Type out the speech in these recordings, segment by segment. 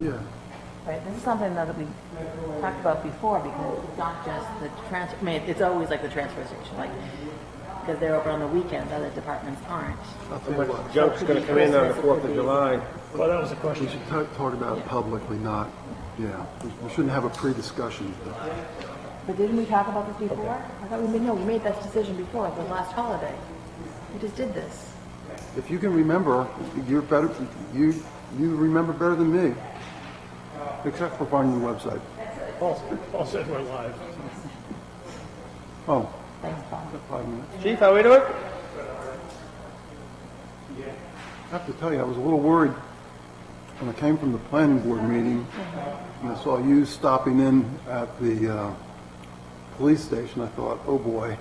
Yeah. Right, this is something that we talked about before, because it's not just the transfer, I mean, it's always like the transfer station, like, because they're open on the weekends, other departments aren't. I'll tell you what, Junk's going to come in on the 4th of July. Well, that was the we question. should talk about it publicly, not, yeah. We shouldn't have a pre-discussion. But didn't we talk about this before? I thought we made that decision before, the last holiday. We just did this. If you can remember, you're better, you remember better than me. Except for finding the website. Paul said we're live. Oh, Thanks, Paul. 5 minutes. Chief, how we doing? I have to tell you, I was a little worried when I came from the planning board meeting and I saw you stopping in at the police station. I thought, oh boy,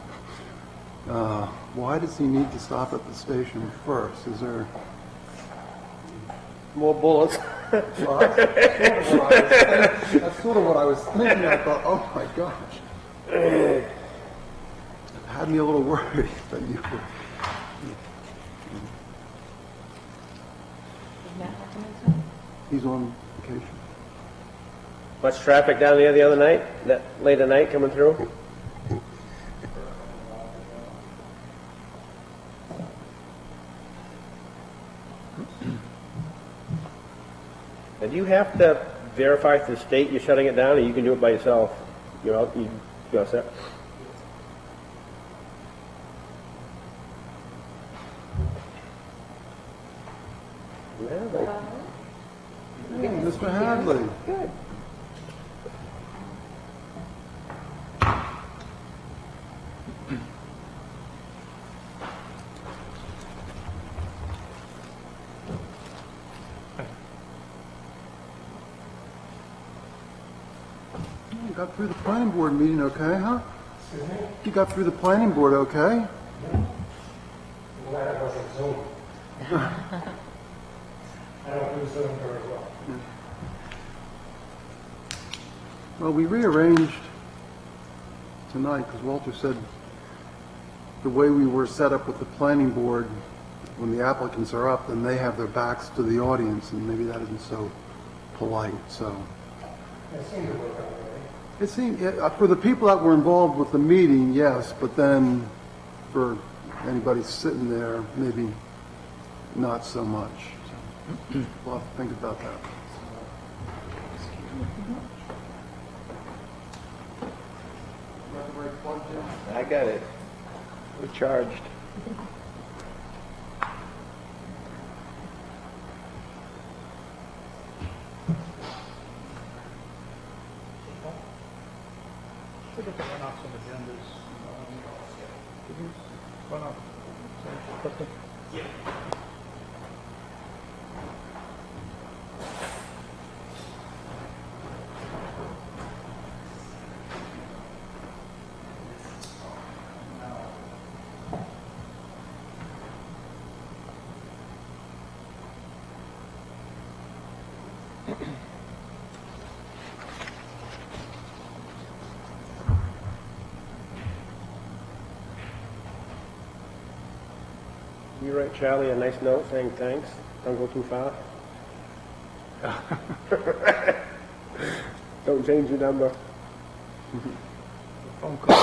why does he need to stop at the station first? Is there... More bullets. Well, that's sort of what I was thinking. I thought, oh my gosh. It had me a little worried that you were... Does Matt have to make something? He's on vacation. Much traffic down there the other night, that late at night coming through? And do you have to verify to the state you're shutting it down, or you can do it by yourself? You're all set? Hey, Mr. Hadley. Good. You got through the planning board meeting okay, huh? You got through the planning board okay? Glad it wasn't Zoom. I don't do Zoom very well. Well, we rearranged tonight because Walter said the way we were set up with the planning board, when the applicants are up, then they have their backs to the audience, and maybe that isn't so polite, so. It seemed to work out all right. It seemed, for the people that were involved with the meeting, yes, but then for anybody sitting there, maybe not so much. So, we'll have to think about that. I got it. We're charged. Look at the run-off some agendas. Did you run off? You write Charlie a nice note saying thanks. Don't go too far. Don't change your number. Phone call.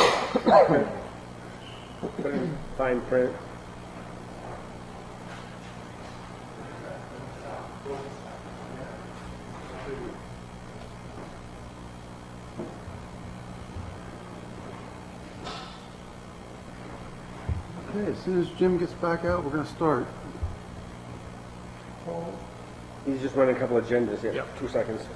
Put it in fine print. Okay, as soon as Jim gets back out, we're going to start. He's just running a couple of agendas here. Yep. 2 seconds.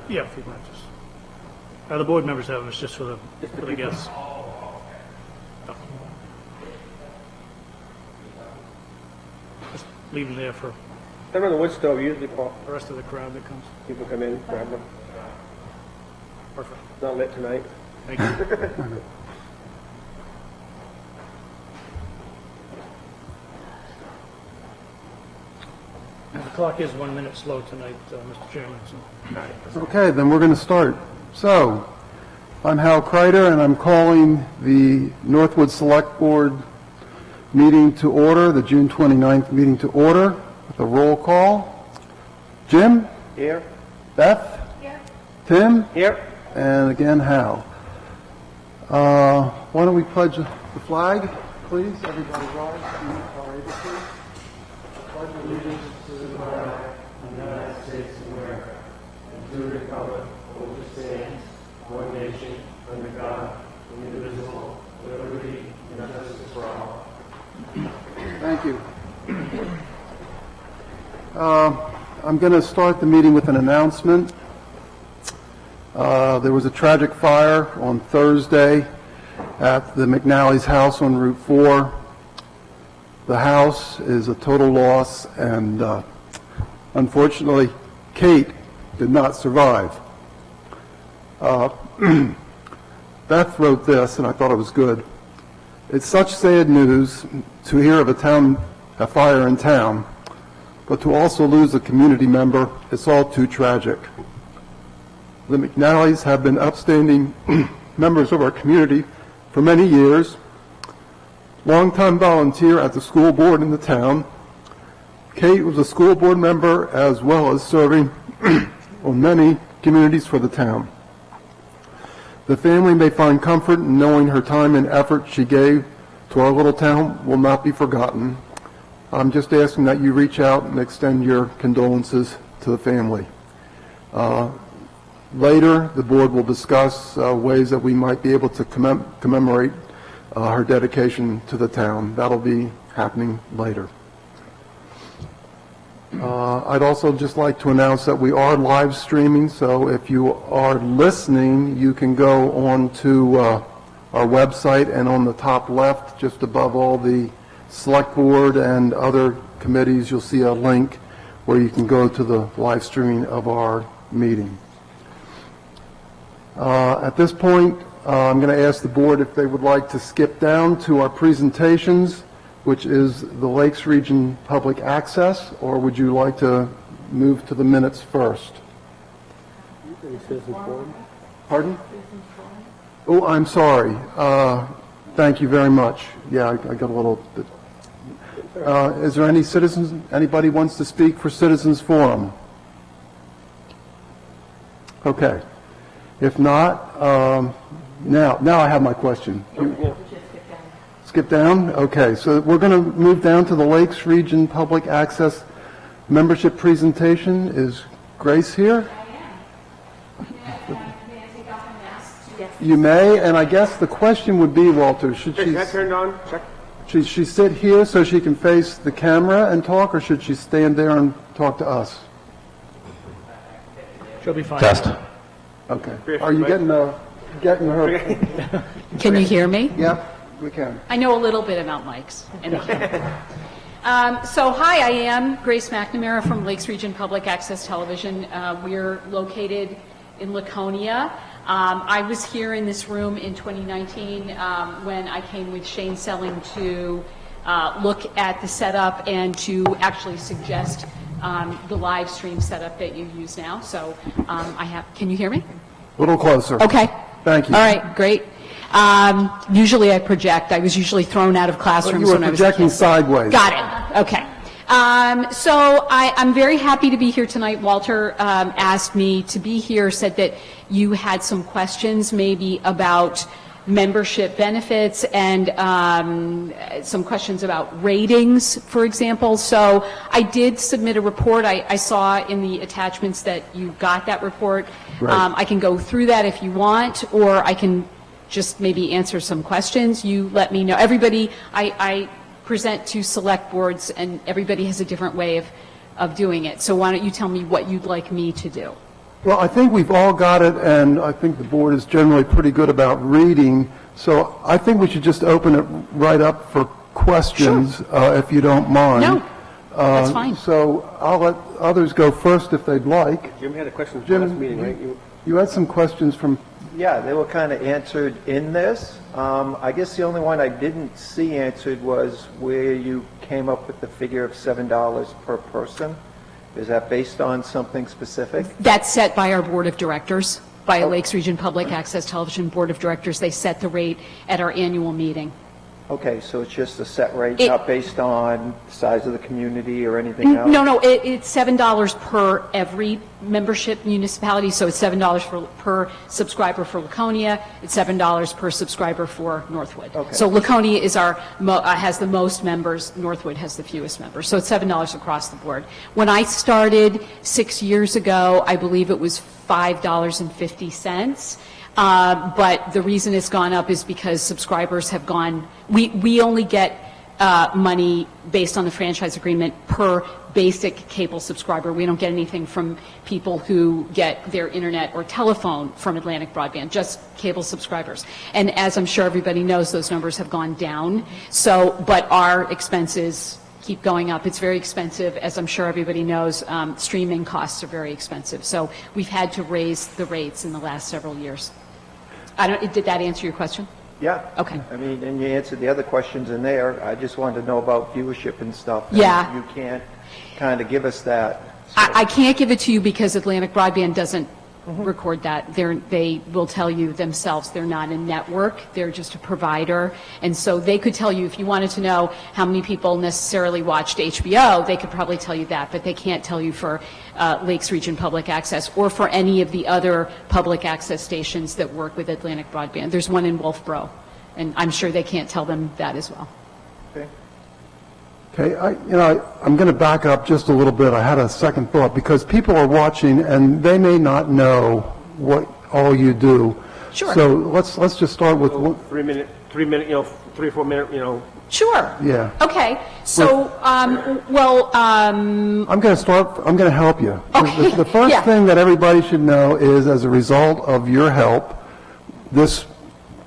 Yeah, a few matches. The board members have them, it's just for the guests. leave them there for They're on the wood stove usually, Paul. the rest of the crowd that comes. People come in, grab them. Perfect. It's not lit tonight. Thank you. And the clock is 1 minute slow tonight, Mr. Chairman, so. Okay, then we're going to start. So, I'm Hal Kreider, and I'm calling the Northwood Select Board meeting to order, the June 29th meeting to order, with a roll call. Jim? Here? Beth? Here. Tim? Here? And again, Hal. Why don't we pledge the flag, please? Everybody rise. If you are able to. Pledge allegiance to the flag of the United States of America and to the republic for which it stands, one nation, under God, indivisible, with liberty and justice for all. Thank you. I'm going to start the meeting with an announcement. There was a tragic fire on Thursday at the McNally's house on Route 4. The house is a total loss, and unfortunately, Kate did not survive. Beth wrote this, and I thought it was good. It's such sad news to hear of a fire in town, but to also lose a community member, it's all too tragic. The McNallys have been upstanding members of our community for many years, longtime volunteer at the school board in the town. Kate was a school board member as well as serving on many communities for the town. The family may find comfort in knowing her time and effort she gave to our little town will not be forgotten. I'm just asking that you reach out and extend your condolences to the family. Later, the board will discuss ways that we might be able to commemorate her dedication to the town. That'll be happening later. I'd also just like to announce that we are live streaming, so if you are listening, you can go on to our website, and on the top left, just above all the select board and other committees, you'll see a link where you can go to the live streaming of our meeting. At this point, I'm going to ask the board if they would like to skip down to our presentations, which is the Lakes Region Public Access, or would you like to move to the minutes first? Citizens forum? Pardon? Oh, I'm sorry. Thank you very much. Yeah, I got a little bit. Is there anybody wants to speak for Citizens Forum? Okay. If not, now I have my question. Skip down? Okay, so we're going to move down to the Lakes Region Public Access membership presentation. Is Grace here? You may, and I guess the question would be, Walter, should Is that turned on? Check. should she sit here so she can face the camera and talk, or should she stand there and talk to us? She'll be fine. Test. Okay. Are you getting her? Can you hear me? Yep, we can. I know a little bit about mics. So hi, I am Grace McNamara from Lakes Region Public Access Television. We're located in Laconia. I was here in this room in 2019 when I came with Shane Selling to look at the setup and to actually suggest the live stream setup that you use now. So can you hear me? A little closer. Okay. Thank you. All right, great. Usually I project. I was usually thrown out of classrooms You were when I was a projecting kid. sideways. Got it. Okay. So I'm very happy to be here tonight. Walter asked me to be here, said that you had some questions maybe about membership benefits and some questions about ratings, for example. So I did submit a report. I saw in the attachments that you got that report. Right. I can go through that if you want, or I can just maybe answer some questions. You let me know. Everybody, I present to select boards, and everybody has a different way of doing it. So why don't you tell me what you'd like me to do? Well, I think we've all got it, and I think the board is generally pretty good about reading. So I think we should just open it right up for questions, if you don't mind. No. That's fine. So I'll let others go first if they'd like. Jim had a question for the last Jim, meeting, right? you had some questions from, Yeah, they were kind of answered in this. I guess the only one I didn't see answered was where you came up with the figure of $7 per person. Is that based on something specific? That's set by our Board of Directors, by a Lakes Region Public Access Television Board of Directors. They set the rate at our annual meeting. Okay, so it's just a set rate, It- not based on size of the community or anything else? No, it's $7 per every membership municipality, so it's $7 per subscriber for Laconia, it's $7 per subscriber for Northwood. Okay. So Laconia is has the most members, Northwood has the fewest members, so it's $7 across the board. When I started 6 years ago, I believe it was $5.50. But the reason it's gone up is because subscribers have gone, we only get money based on the franchise agreement per basic cable subscriber. We don't get anything from people who get their internet or telephone from Atlantic Broadband, just cable subscribers. And as I'm sure everybody knows, those numbers have gone down. So, but our expenses keep going up. It's very expensive. As I'm sure everybody knows, streaming costs are very expensive. So we've had to raise the rates in the last several years. Did that answer your question? Yeah. Okay. I mean, and you answered the other questions in there. I just wanted to know about viewership and stuff. and Yeah. You can't kind of give us that. So- I can't give it to you because Atlantic Broadband doesn't record that. They will tell you themselves they're not a network, they're just a provider. And so they could tell you, if you wanted to know how many people necessarily watched HBO, they could probably tell you that, but they can't tell you for Lakes Region Public Access or for any of the other public access stations that work with Atlantic Broadband. There's one in Wolfboro, and I'm sure they can't tell them that as well. Okay. okay, I'm going to back up just a little bit. I had a second thought, because people are watching and they may not know what all you do. Sure. So let's just start with, 3 minute, 3 or 4 minute, Sure. yeah. Okay. So, I'm I'm going to help you. Okay, The first yeah. thing that everybody should know is, as a result of your help, this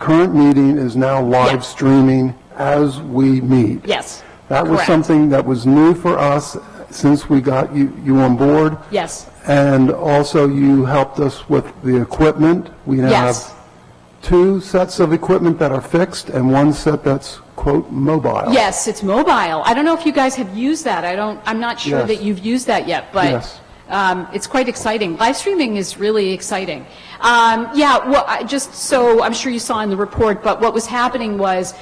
current meeting is now live Yes. streaming as we meet. Yes. That was Correct. something that was new for us since we got you on board. Yes. And also you helped us with the equipment. We now Yes. have 2 sets of equipment that are fixed and 1 set that's, quote, mobile. Yes, it's mobile. I don't know if you guys have used that. I'm not sure Yes. that you've used that yet, but Yes. it's quite exciting. Live streaming is really exciting. Just so I'm sure you saw in the report, but what was happening was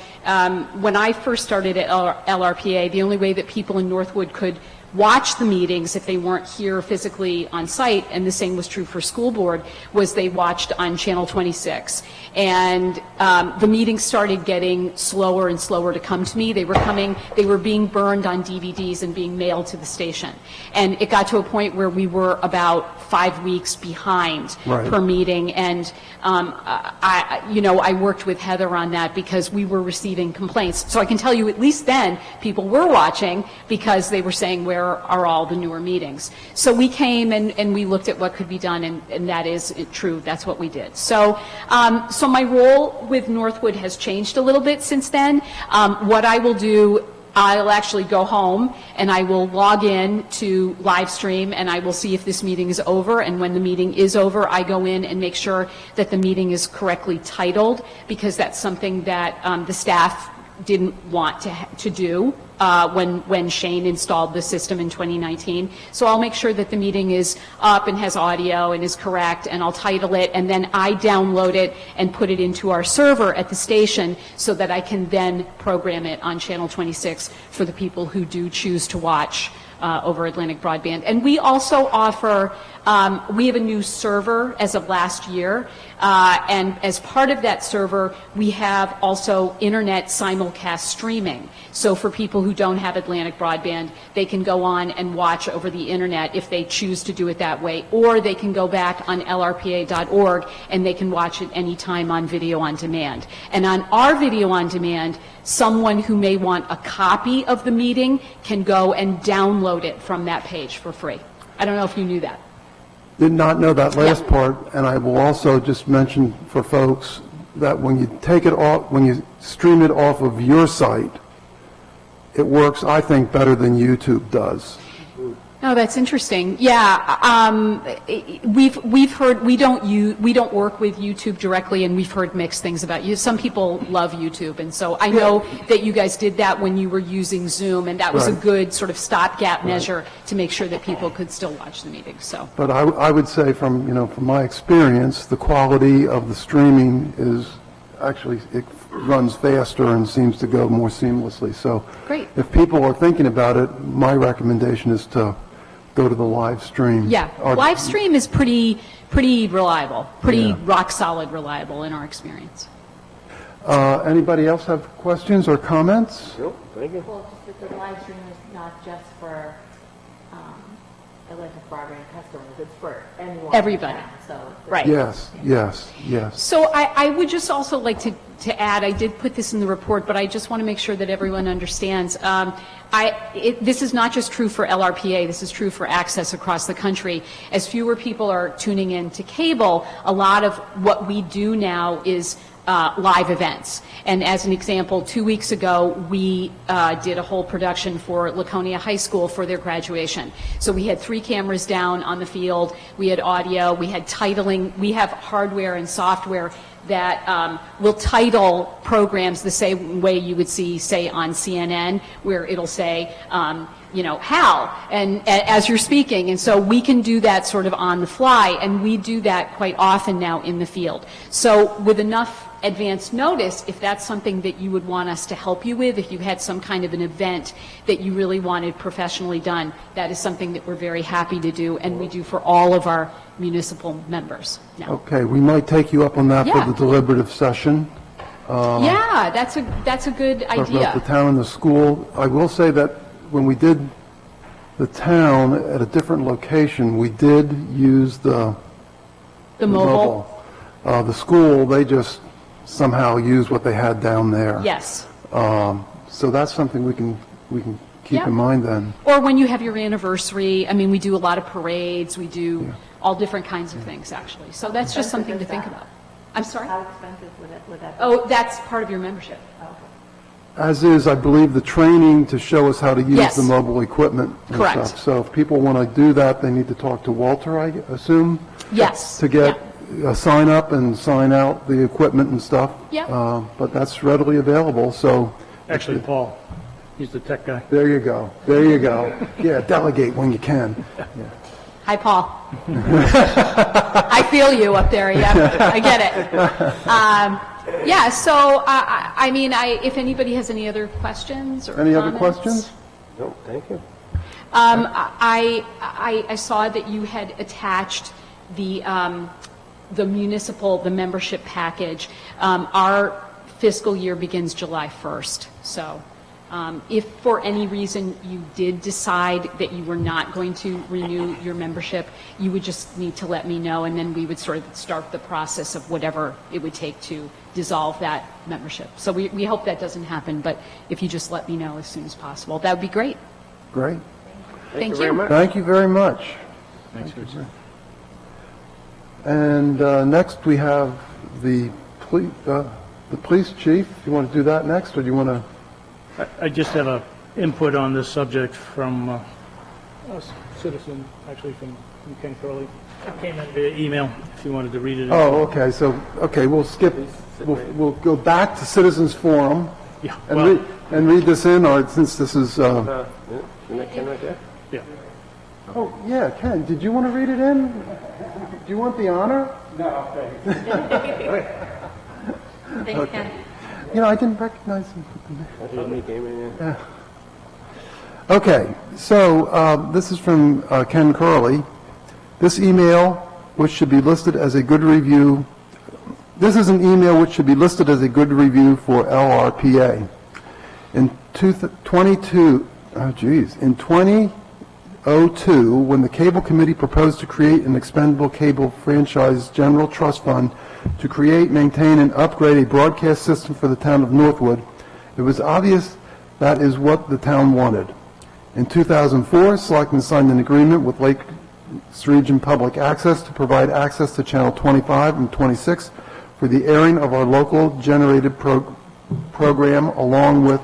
when I first started at LRPA, the only way that people in Northwood could watch the meetings if they weren't here physically on site, and the same was true for school board, was they watched on Channel 26. And the meetings started getting slower and slower to come to me. They were being burned on DVDs and being mailed to the station. And it got to a point where we were about 5 weeks behind Right. per meeting. And I worked with Heather on that because we were receiving complaints. So I can tell you, at least then, people were watching because they were saying, where are all the newer meetings? So we came and we looked at what could be done, and that is true. That's what we did. So my role with Northwood has changed a little bit since then. What I will do, I'll actually go home and I will log in to live stream and I will see if this meeting is over. And when the meeting is over, I go in and make sure that the meeting is correctly titled, because that's something that the staff didn't want to do when Shane installed the system in 2019. So I'll make sure that the meeting is up and has audio and is correct, and I'll title it, and then I download it and put it into our server at the station so that I can then program it on Channel 26 for the people who do choose to watch over Atlantic Broadband. And we also offer, we have a new server as of last year, and as part of that server, we have also internet simulcast streaming. So for people who don't have Atlantic Broadband, they can go on and watch over the internet if they choose to do it that way, or they can go back on lrpa.org and they can watch it anytime on video on demand. And on our video on demand, someone who may want a copy of the meeting can go and download it from that page for free. I don't know if you knew that. Did not know that last Yeah. part, and I will also just mention for folks that when you take it off, when you stream it off of your site, it works, I think, better than YouTube does. No, that's interesting. Yeah, we've heard, we don't work with YouTube directly, and we've heard mixed things about you. Some people love YouTube, and so I know that you guys did that when you were using Zoom, and that was a Right. good sort of stopgap measure to make sure that people could still watch the meeting, so. But I would say from, from my experience, the quality of the streaming is, actually, it runs faster and seems to go more seamlessly. So Great. if people are thinking about it, my recommendation is to go to the live stream. Yeah, Or- live stream is pretty reliable, pretty Yeah. rock solid reliable in our experience. Anybody else have questions or comments? Nope, thank you. Well, just that the live stream is not just for electric broadband customers, it's for anyone. in Everybody. town, So. Right. Yes, yes, yes. So I would just also like to add, I did put this in the report, but I just want to make sure that everyone understands. This is not just true for LRPA, this is true for access across the country. As fewer people are tuning in to cable, a lot of what we do now is live events. And as an example, 2 weeks ago, we did a whole production for Laconia High School for their graduation. So we had 3 cameras down on the field, we had audio, we had titling, we have hardware and software that will title programs the same way you would see, say, on CNN, where it'll say, Hal, and as you're speaking. And so we can do that sort of on the fly, and we do that quite often now in the field. So with enough advance notice, if that's something that you would want us to help you with, if you had some kind of an event that you really wanted professionally done, that is something that we're very happy to do, and we do for all of our municipal members now. Okay, we might take you up on that Yeah. for the deliberative session. Yeah, that's a good Talk about the idea. town and the school. I will say that when we did the town at a different location, we did use the The mobile, The school, they just somehow used what they had down there. yes. So that's something we can keep Yeah. in mind then. Or when you have your anniversary, I mean, we do a lot of parades, we do all different kinds of things, actually. So that's just something to think about. I'm sorry? How expensive would that be? Oh, that's part of your membership. As is, I believe, the training to show us how to use Yes. the mobile equipment and Correct. stuff. So if people want to do that, they need to talk to Walter, I assume? Yes. To get a sign up and sign out the equipment and stuff. Yeah. But that's readily available, so Actually, Paul, he's the tech guy. there you go. There you go. Yeah, delegate when you can. Hi, Paul. I feel you up there, yeah, I get it. Yeah, so, I mean, if anybody has any other questions or Any other comments? questions? Nope, thank you. I saw that you had attached the membership package. Our fiscal year begins July 1st, so if for any reason you did decide that you were not going to renew your membership, you would just need to let me know, and then we would sort of start the process of whatever it would take to dissolve that membership. So we hope that doesn't happen, but if you just let me know as soon as possible, that would be great. Great. Thank very you. much. Thank you very much. And next, we have the police chief. You want to do that next, or do you want to? I just have a input on this subject from a citizen, actually from Ken Curley. It came in via email, if you wanted to read it. Oh, okay, so, okay, we'll skip, we'll go back to citizens forum Yeah, and well, read this in, or since this is, Isn't that Ken right there? yeah. oh, yeah, Ken, did you want to read it in? Do you want the honor? Thanks, Ken. I didn't recognize him. I think he came in, yeah. Okay, so this is from Ken Curley. This email, which should be listed as a good review, this is an email which should be listed as a good review for LRPA. In 2002, when the Cable Committee proposed to create an expendable cable franchise general trust fund to create, maintain, and upgrade a broadcast system for the town of Northwood, it was obvious that is what the town wanted. In 2004, Selectmen signed an agreement with Lakes Region Public Access to provide access to Channel 25 and 26 for the airing of our local generated program along with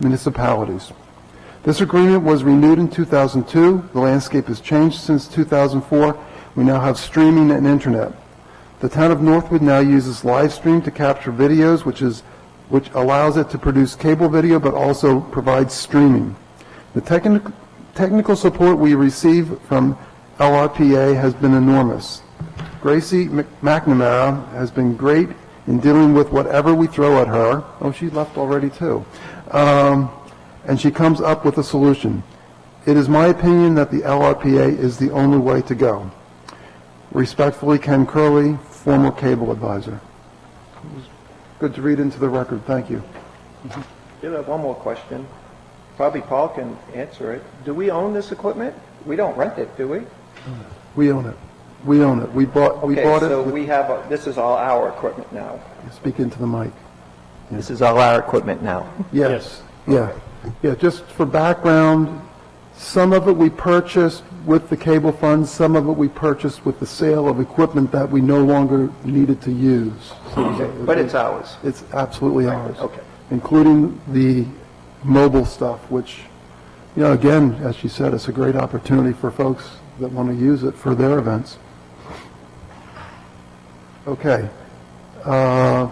municipalities. This agreement was renewed in 2002. The landscape has changed since 2004. We now have streaming and internet. The town of Northwood now uses live stream to capture videos, which allows it to produce cable video, but also provides streaming. The technical support we receive from LRPA has been enormous. Gracie McNamara has been great in dealing with whatever we throw at her. Oh, she left already too. And she comes up with a solution. It is my opinion that the LRPA is the only way to go. Respectfully, Ken Curley, former cable advisor. It was good to read into the record. Thank you. You have one more question. Probably Paul can answer it. Do we own this equipment? We don't rent it, do we? We own it. We own it. We bought Okay, it. so we have, this is all our equipment now. Speak into the mic. This is all our equipment now. Yes. Yeah. Yeah, just for background, some of it we purchased with the cable funds, some of it we purchased with the sale of equipment that we no longer needed to use. So But it's ours. It's absolutely ours. Okay. Including the mobile stuff, which, again, as she said, it's a great opportunity for folks that want to use it for their events. Okay. Now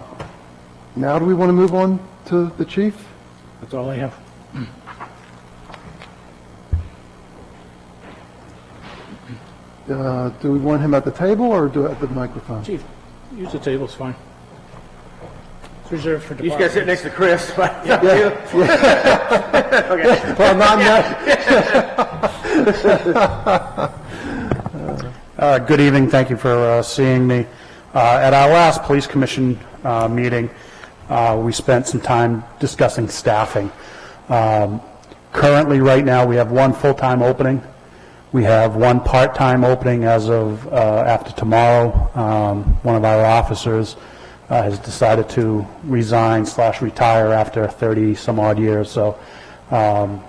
do we want to move on to the chief? That's all I have. Do we want him at the table or do it at the microphone? Chief, use the table, it's fine. It's reserved for You just gotta sit departments. next to Chris. Well, not Good evening. Thank you for seeing me. At our last Police Commission meeting, we spent some time discussing staffing. Currently, right now, we have one full-time opening. We have one part-time opening as of after tomorrow. One of our officers has decided to resign/retire after 30-some-odd years. So I'll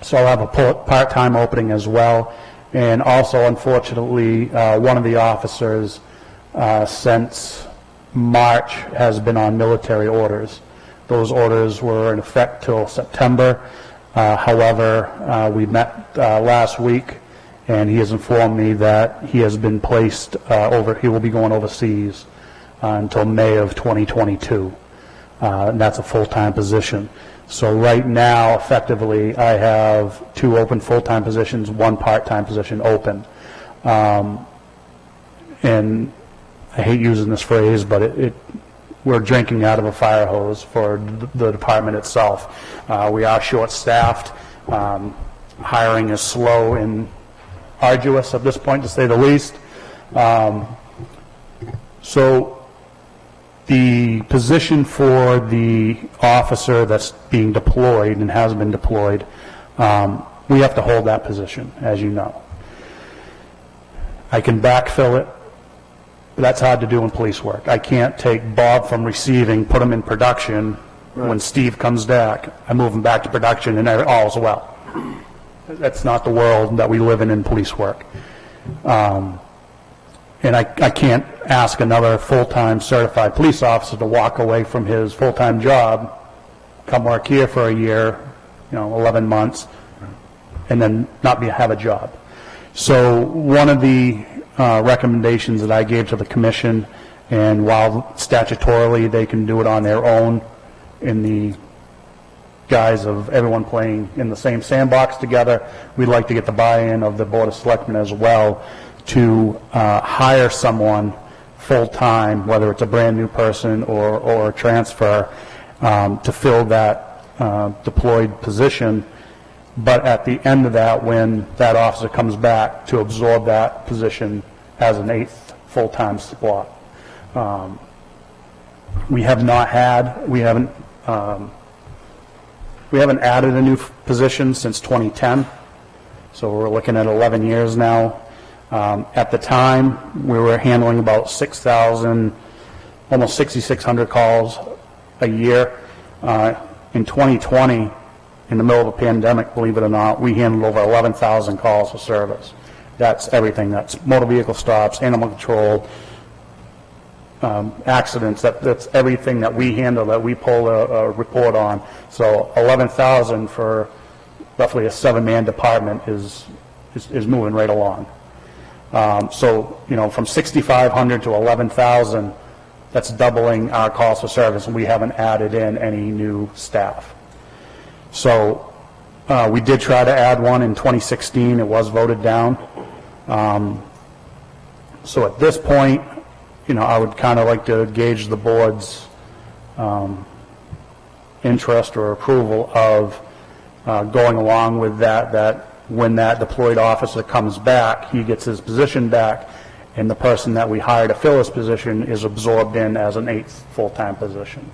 have a part-time opening as well. And also, unfortunately, one of the officers since March has been on military orders. Those orders were in effect till September. However, we met last week, and he has informed me that he has been placed he will be going overseas until May of 2022. And that's a full-time position. So right now, effectively, I have 2 open full-time positions, 1 part-time position open. And I hate using this phrase, but we're drinking out of a fire hose for the department itself. We are short-staffed. Hiring is slow and arduous at this point, to say the least. So the position for the officer that's being deployed and has been deployed, we have to hold that position, as you know. I can backfill it. That's hard to do in police work. I can't take Bob from receiving, put him in production. When Steve comes back, I move him back to production and all's well. That's not the world that we live in police work. And I can't ask another full-time certified police officer to walk away from his full-time job, come work here for a year, 11 months, and then not have a job. So one of the recommendations that I gave to the commission, and while statutorily they can do it on their own in the guise of everyone playing in the same sandbox together, we'd like to get the buy-in of the Board of Selectmen as well to hire someone full-time, whether it's a brand-new person or a transfer, to fill that deployed position. But at the end of that, when that officer comes back, to absorb that position as an 8th full-time slot. We haven't added a new position since 2010, so we're looking at 11 years now. At the time, we were handling about 6,000, almost 6,600 calls a year. In 2020, in the middle of a pandemic, believe it or not, we handled over 11,000 calls for service. That's everything. That's motor vehicle stops, animal control, accidents. That's everything that we handle, that we pull a report on. So 11,000 for roughly a 7-man department is moving right along. So, you know, from 6,500 to 11,000, that's doubling our calls for service, and we haven't added in any new staff. So we did try to add one in 2016. It was voted down. So at this point, you know, I would kind of like to gauge the board's interest or approval of going along with that when that deployed officer comes back, he gets his position back, and the person that we hired to fill his position is absorbed in as an 8th full-time position.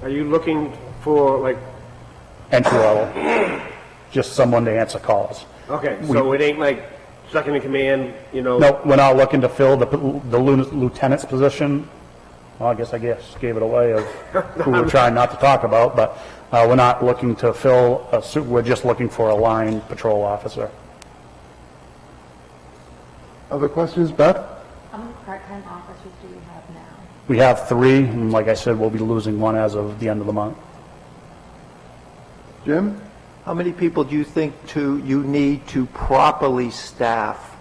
Are you looking for, like, Entry level, just someone to answer calls. okay, so it ain't like second in command, you know? No, we're not looking to fill the lieutenant's position. Well, I guess gave it away of who we're trying not to talk about, but we're not looking to fill a suit, we're just looking for a line patrol officer. Other questions, Beth? How many part-time officers do you have now? We have 3, and like I said, we'll be losing 1 as of the end of the month. Jim? How many people do you think you need to properly staff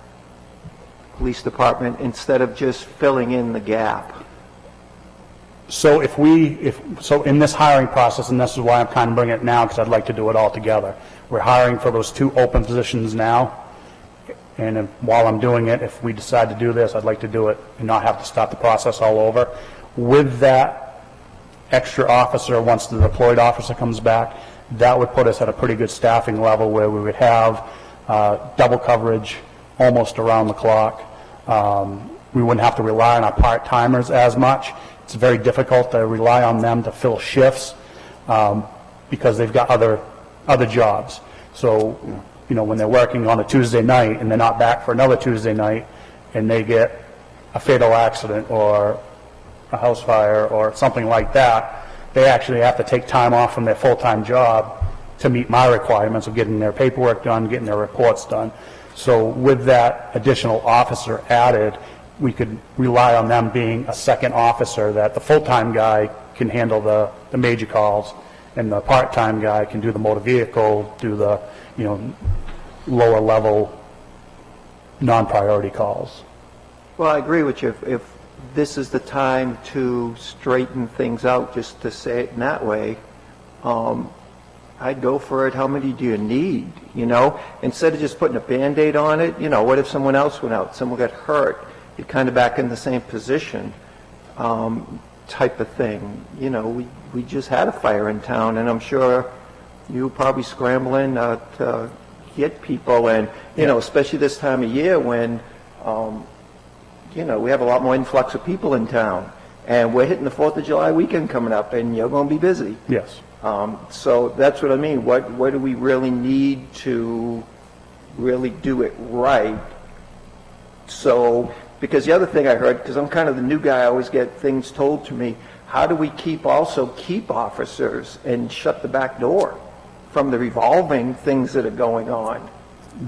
police department instead of just filling in the gap? So so in this hiring process, and this is why I'm kind of bringing it now, because I'd like to do it all together. We're hiring for those 2 open positions now, and while I'm doing it, if we decide to do this, I'd like to do it and not have to start the process all over. With that extra officer, once the deployed officer comes back, that would put us at a pretty good staffing level where we would have double coverage almost around the clock. We wouldn't have to rely on our part-timers as much. It's very difficult to rely on them to fill shifts because they've got other jobs. So, you know, when they're working on a Tuesday night and they're not back for another Tuesday night and they get a fatal accident or a house fire or something like that, they actually have to take time off from their full-time job to meet my requirements of getting their paperwork done, getting their reports done. So with that additional officer added, we could rely on them being a second officer, that the full-time guy can handle the major calls, and the part-time guy can do the motor vehicle, do the, you know, lower level non-priority calls. Well, I agree with you. If this is the time to straighten things out, just to say it in that way, I'd go for it. How many do you need? You know, instead of just putting a Band-Aid on it, you know, what if someone else went out, someone got hurt, you're kind of back in the same position, type of thing. You know, we just had a fire in town, and I'm sure you were probably scrambling to get people, and, you know, especially this time of year when, you know, we have a lot more influx of people in town, and we're hitting the 4th of July weekend coming up, and you're going to be busy. Yes. So that's what I mean. What do we really need to really do it right? So, because the other thing I heard, because I'm kind of the new guy, I always get things told to me, how do we keep officers and shut the back door from the revolving things that are going on?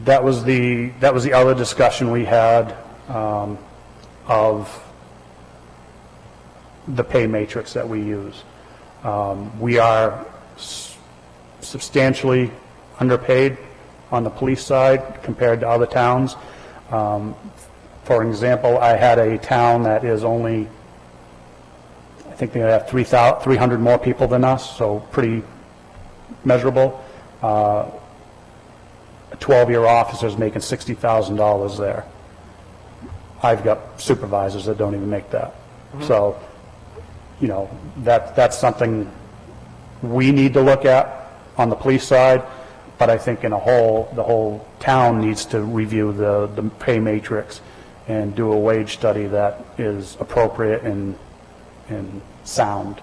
That was the other discussion we had of the pay matrix that we use. We are substantially underpaid on the police side compared to other towns. For example, I had a town that is only, I think they have 300 more people than us, so pretty measurable. A 12-year officer is making $60,000 there. I've got supervisors that don't even make that. So, you know, that's something we need to look at on the police side, but I think the whole town needs to review the pay matrix and do a wage study that is appropriate and sound.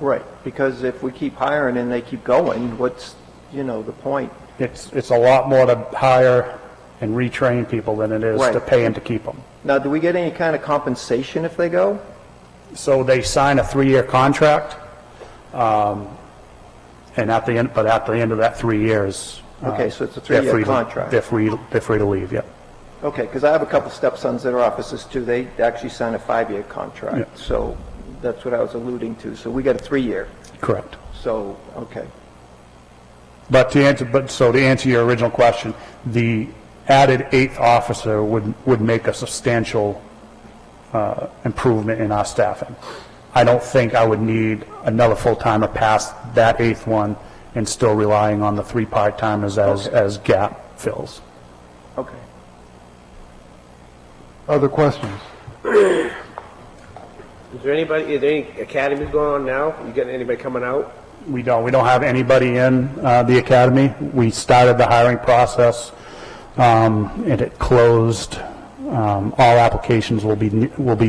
Right, because if we keep hiring and they keep going, what's, you know, the point? It's a lot more to hire and retrain people than it is to Right. pay them to keep them. Now, do we get any kind of compensation if they go? So they sign a 3-year contract, and at the end of that 3 years. Okay, so it's a they're 3-year free to- contract. They're free to leave, yeah. Okay, because I have a couple stepsons that are officers too. They actually sign a 5-year contract. Yeah. So that's what I was alluding to. So we got a 3-year. Correct. So, okay. But to answer your original question, the added 8th officer would make a substantial improvement in our staffing. I don't think I would need another full-timer past that 8th one and still relying on the 3 part-timers as gap fills. Okay. Other questions? Is there any academies going on now? You getting anybody coming out? We don't have anybody in the academy. We started the hiring process, and it closed. All applications will be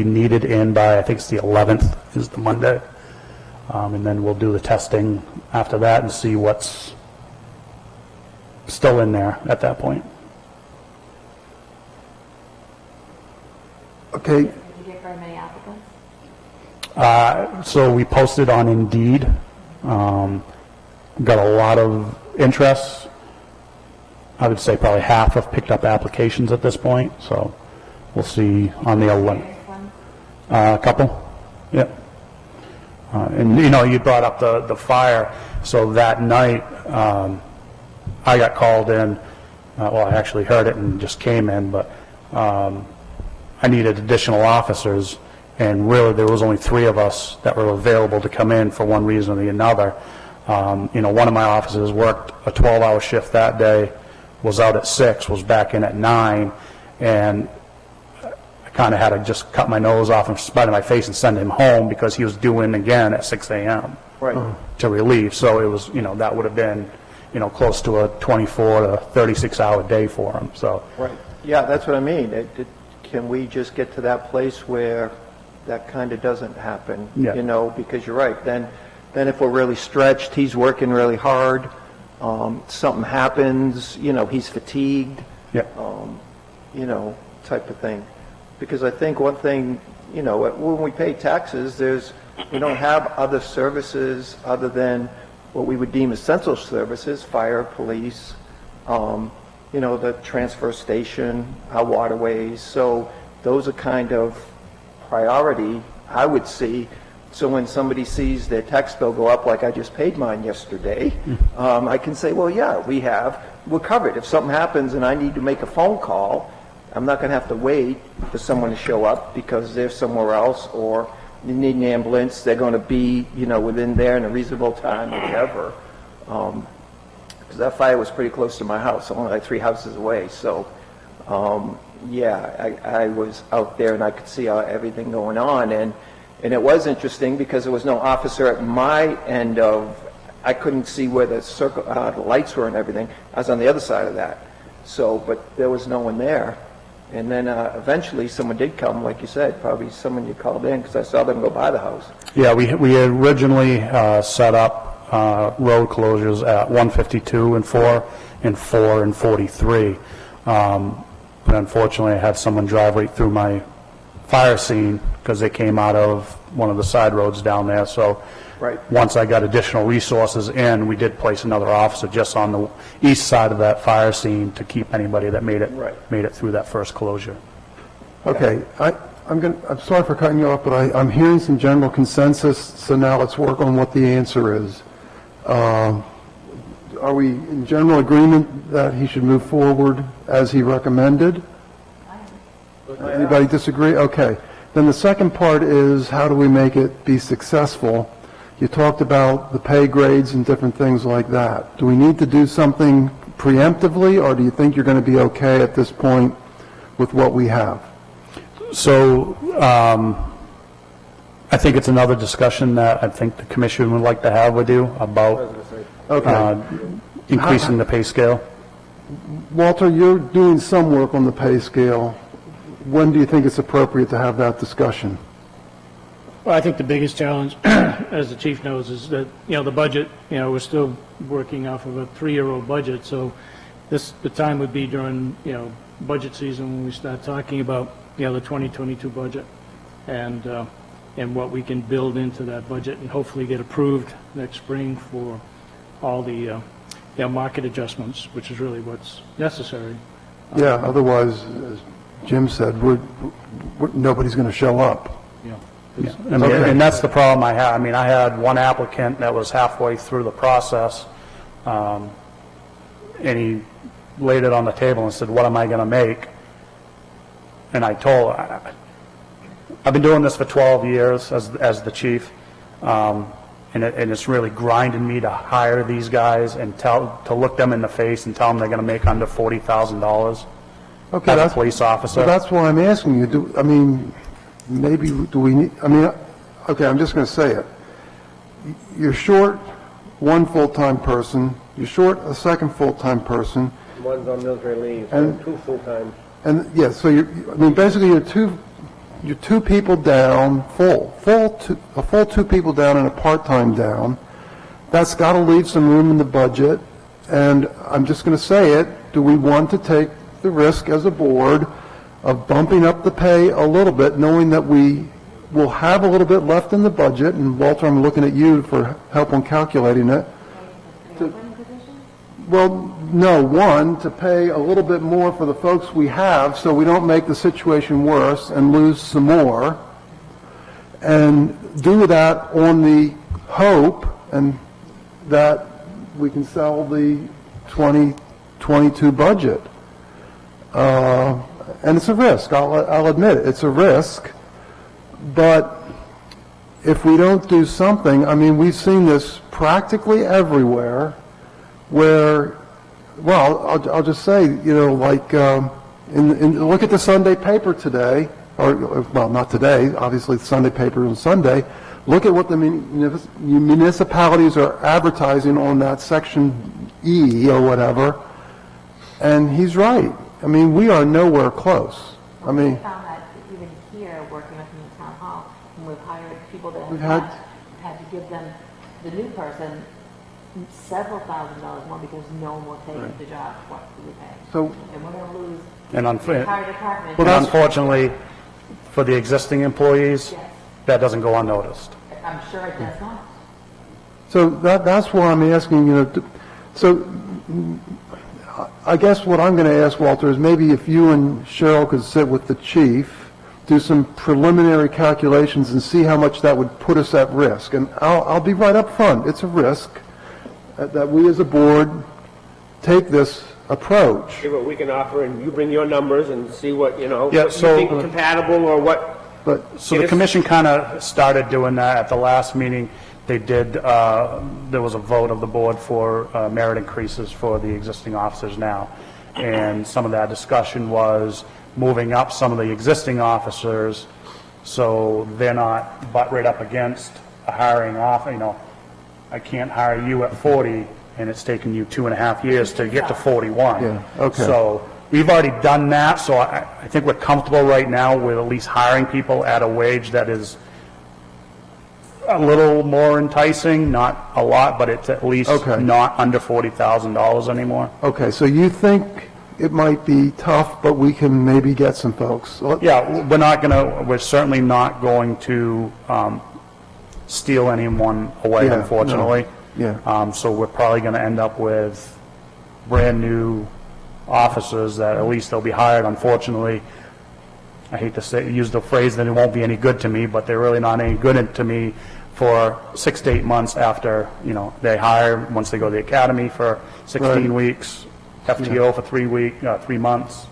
needed in by, I think it's the 11th is the Monday. And then we'll do the testing after that and see what's still in there at that point. Okay, Did you get very many applicants? So we posted on Indeed. Got a lot of interest. I would say probably half have picked up applications at this point, so we'll see on the 11th. A couple, yeah. And, you brought up the fire, so that night, I got called in, well, I actually heard it and just came in, but I needed additional officers, and really, there was only 3 of us that were available to come in for one reason or the another. One of my officers worked a 12-hour shift that day, was out at 6, was back in at 9, and I kind of had to just cut my nose off and spite in my face and send him home because he was due in again at 6 a.m. Right. to relieve. So it was, that would have been, close to a 24 to 36-hour day for him, so. Right. Yeah, that's what I mean. Can we just get to that place where that kind of doesn't happen? Yeah. Because you're right. Then if we're really stretched, he's working really hard, something happens, he's fatigued, Yeah. Type of thing. Because I think one thing, when we pay taxes, we don't have other services other than what we would deem essential services, fire, police, the transfer station, our waterways. So those are kind of priority, I would see. So when somebody sees their tax bill go up, like I just paid mine yesterday, I can say, well, yeah, we're covered. If something happens and I need to make a phone call, I'm not going to have to wait for someone to show up because they're somewhere else, or you need an ambulance, they're going to be, within there in a reasonable time or whatever. Because that fire was pretty close to my house, only like 3 houses away. So, I was out there and I could see everything going on. And it was interesting because there was no officer at my end I couldn't see where the lights were and everything. I was on the other side of that. So, but there was no one there. And then eventually someone did come, like you said, probably someone you called in because I saw them go by the house. Yeah, we had originally set up road closures at 152 and 4 and 4 and 43. But unfortunately, I had someone drive right through my fire scene because they came out of one of the side roads down there. So Right. once I got additional resources in, we did place another officer just on the east side of that fire scene to keep anybody that made it through that first closure. okay. I'm sorry for cutting you off, but I'm hearing some general consensus, so now let's work on what the answer is. Are we in general agreement that he should move forward as he recommended? Anybody disagree? Okay. Then the second part is, how do we make it be successful? You talked about the pay grades and different things like that. Do we need to do something preemptively, or do you think you're going to be okay at this point with what we have? So I think it's another discussion that I think the commission would like to have with you about increasing the pay scale. Walter, you're doing some work on the pay scale. When do you think it's appropriate to have that discussion? Well, I think the biggest challenge, as the chief knows, is that, the budget, we're still working off of a 3-year-old budget, so the time would be during, budget season when we start talking about, the 2022 budget and what we can build into that budget and hopefully get approved next spring for all the, market adjustments, which is really what's necessary. Yeah, otherwise, as Jim said, nobody's going to show up. Yeah. And that's the problem I had. I mean, I had one applicant that was halfway through the process, and he laid it on the table and said, what am I going to make? And I told, I've been doing this for 12 years as the chief, and it's really grinding me to hire these guys and to look them in the face and tell them they're going to make under $40,000 Okay, as a that's, police officer. so that's why I'm asking you, I mean, maybe, do we need, I mean, okay, I'm just going to say it. You're short one full-time person, you're short a second full-time person, One's on military leave, so And- 2 full-time. and, yeah, so I mean, basically, you're two people down, a full two people down and a part-time down. That's got to leave some room in the budget, and I'm just going to say it, do we want to take the risk as a board of bumping up the pay a little bit, knowing that we will have a little bit left in the budget, and Walter, I'm looking at you for help on calculating it. Well, no, one, to pay a little bit more for the folks we have, so we don't make the situation worse and lose some more, and do that on the hope and that we can sell the 2022 budget. And it's a risk, I'll admit it, it's a risk, but if we don't do something, I mean, we've seen this practically everywhere, where, well, I'll just say, you know, like, look at the Sunday paper today, or, well, not today, obviously the Sunday paper on Sunday. Look at what the municipalities are advertising on that section E or whatever, and he's right. I mean, we are nowhere close. I mean, I found that even here, working up in the town hall, when we've hired people that We've have had- had to give them, the new person, several $1,000s more because no one will take the job, what do we pay? so, And we're going to lose And the entire department. And unfortunately, for the existing employees, Yes. that doesn't go unnoticed. I'm sure it does not. so that's why I'm asking, you know, so I guess what I'm going to ask, Walter, is maybe if you and Cheryl could sit with the chief, do some preliminary calculations and see how much that would put us at risk. And I'll be right up front, it's a risk that we as a board take this approach. See what we can offer, and you bring your numbers and see what, you know, Yeah, what you so- think compatible or what. But, So the commission kind of started doing that at the last meeting. They did, there was a vote of the board for merit increases for the existing officers now. And some of that discussion was moving up some of the existing officers so they're not butt right up against a hiring off, you know, I can't hire you at 40 and it's taken you 2.5 years to get to 41. Yeah, okay. So we've already done that, so I think we're comfortable right now with at least hiring people at a wage that is a little more enticing, not a lot, but it's at least Okay. not under $40,000 anymore. okay, so you think it might be tough, but we can maybe get some folks. Yeah, we're certainly not going to steal anyone away, Yeah, no. unfortunately. Yeah. So we're probably going to end up with brand-new officers that at least they'll be hired. Unfortunately, I hate to use the phrase that it won't be any good to me, but they're really not any good to me for 6 to 8 months after, you know, they hire, once they go to the academy for 16 Right. weeks, FTO for 3 months,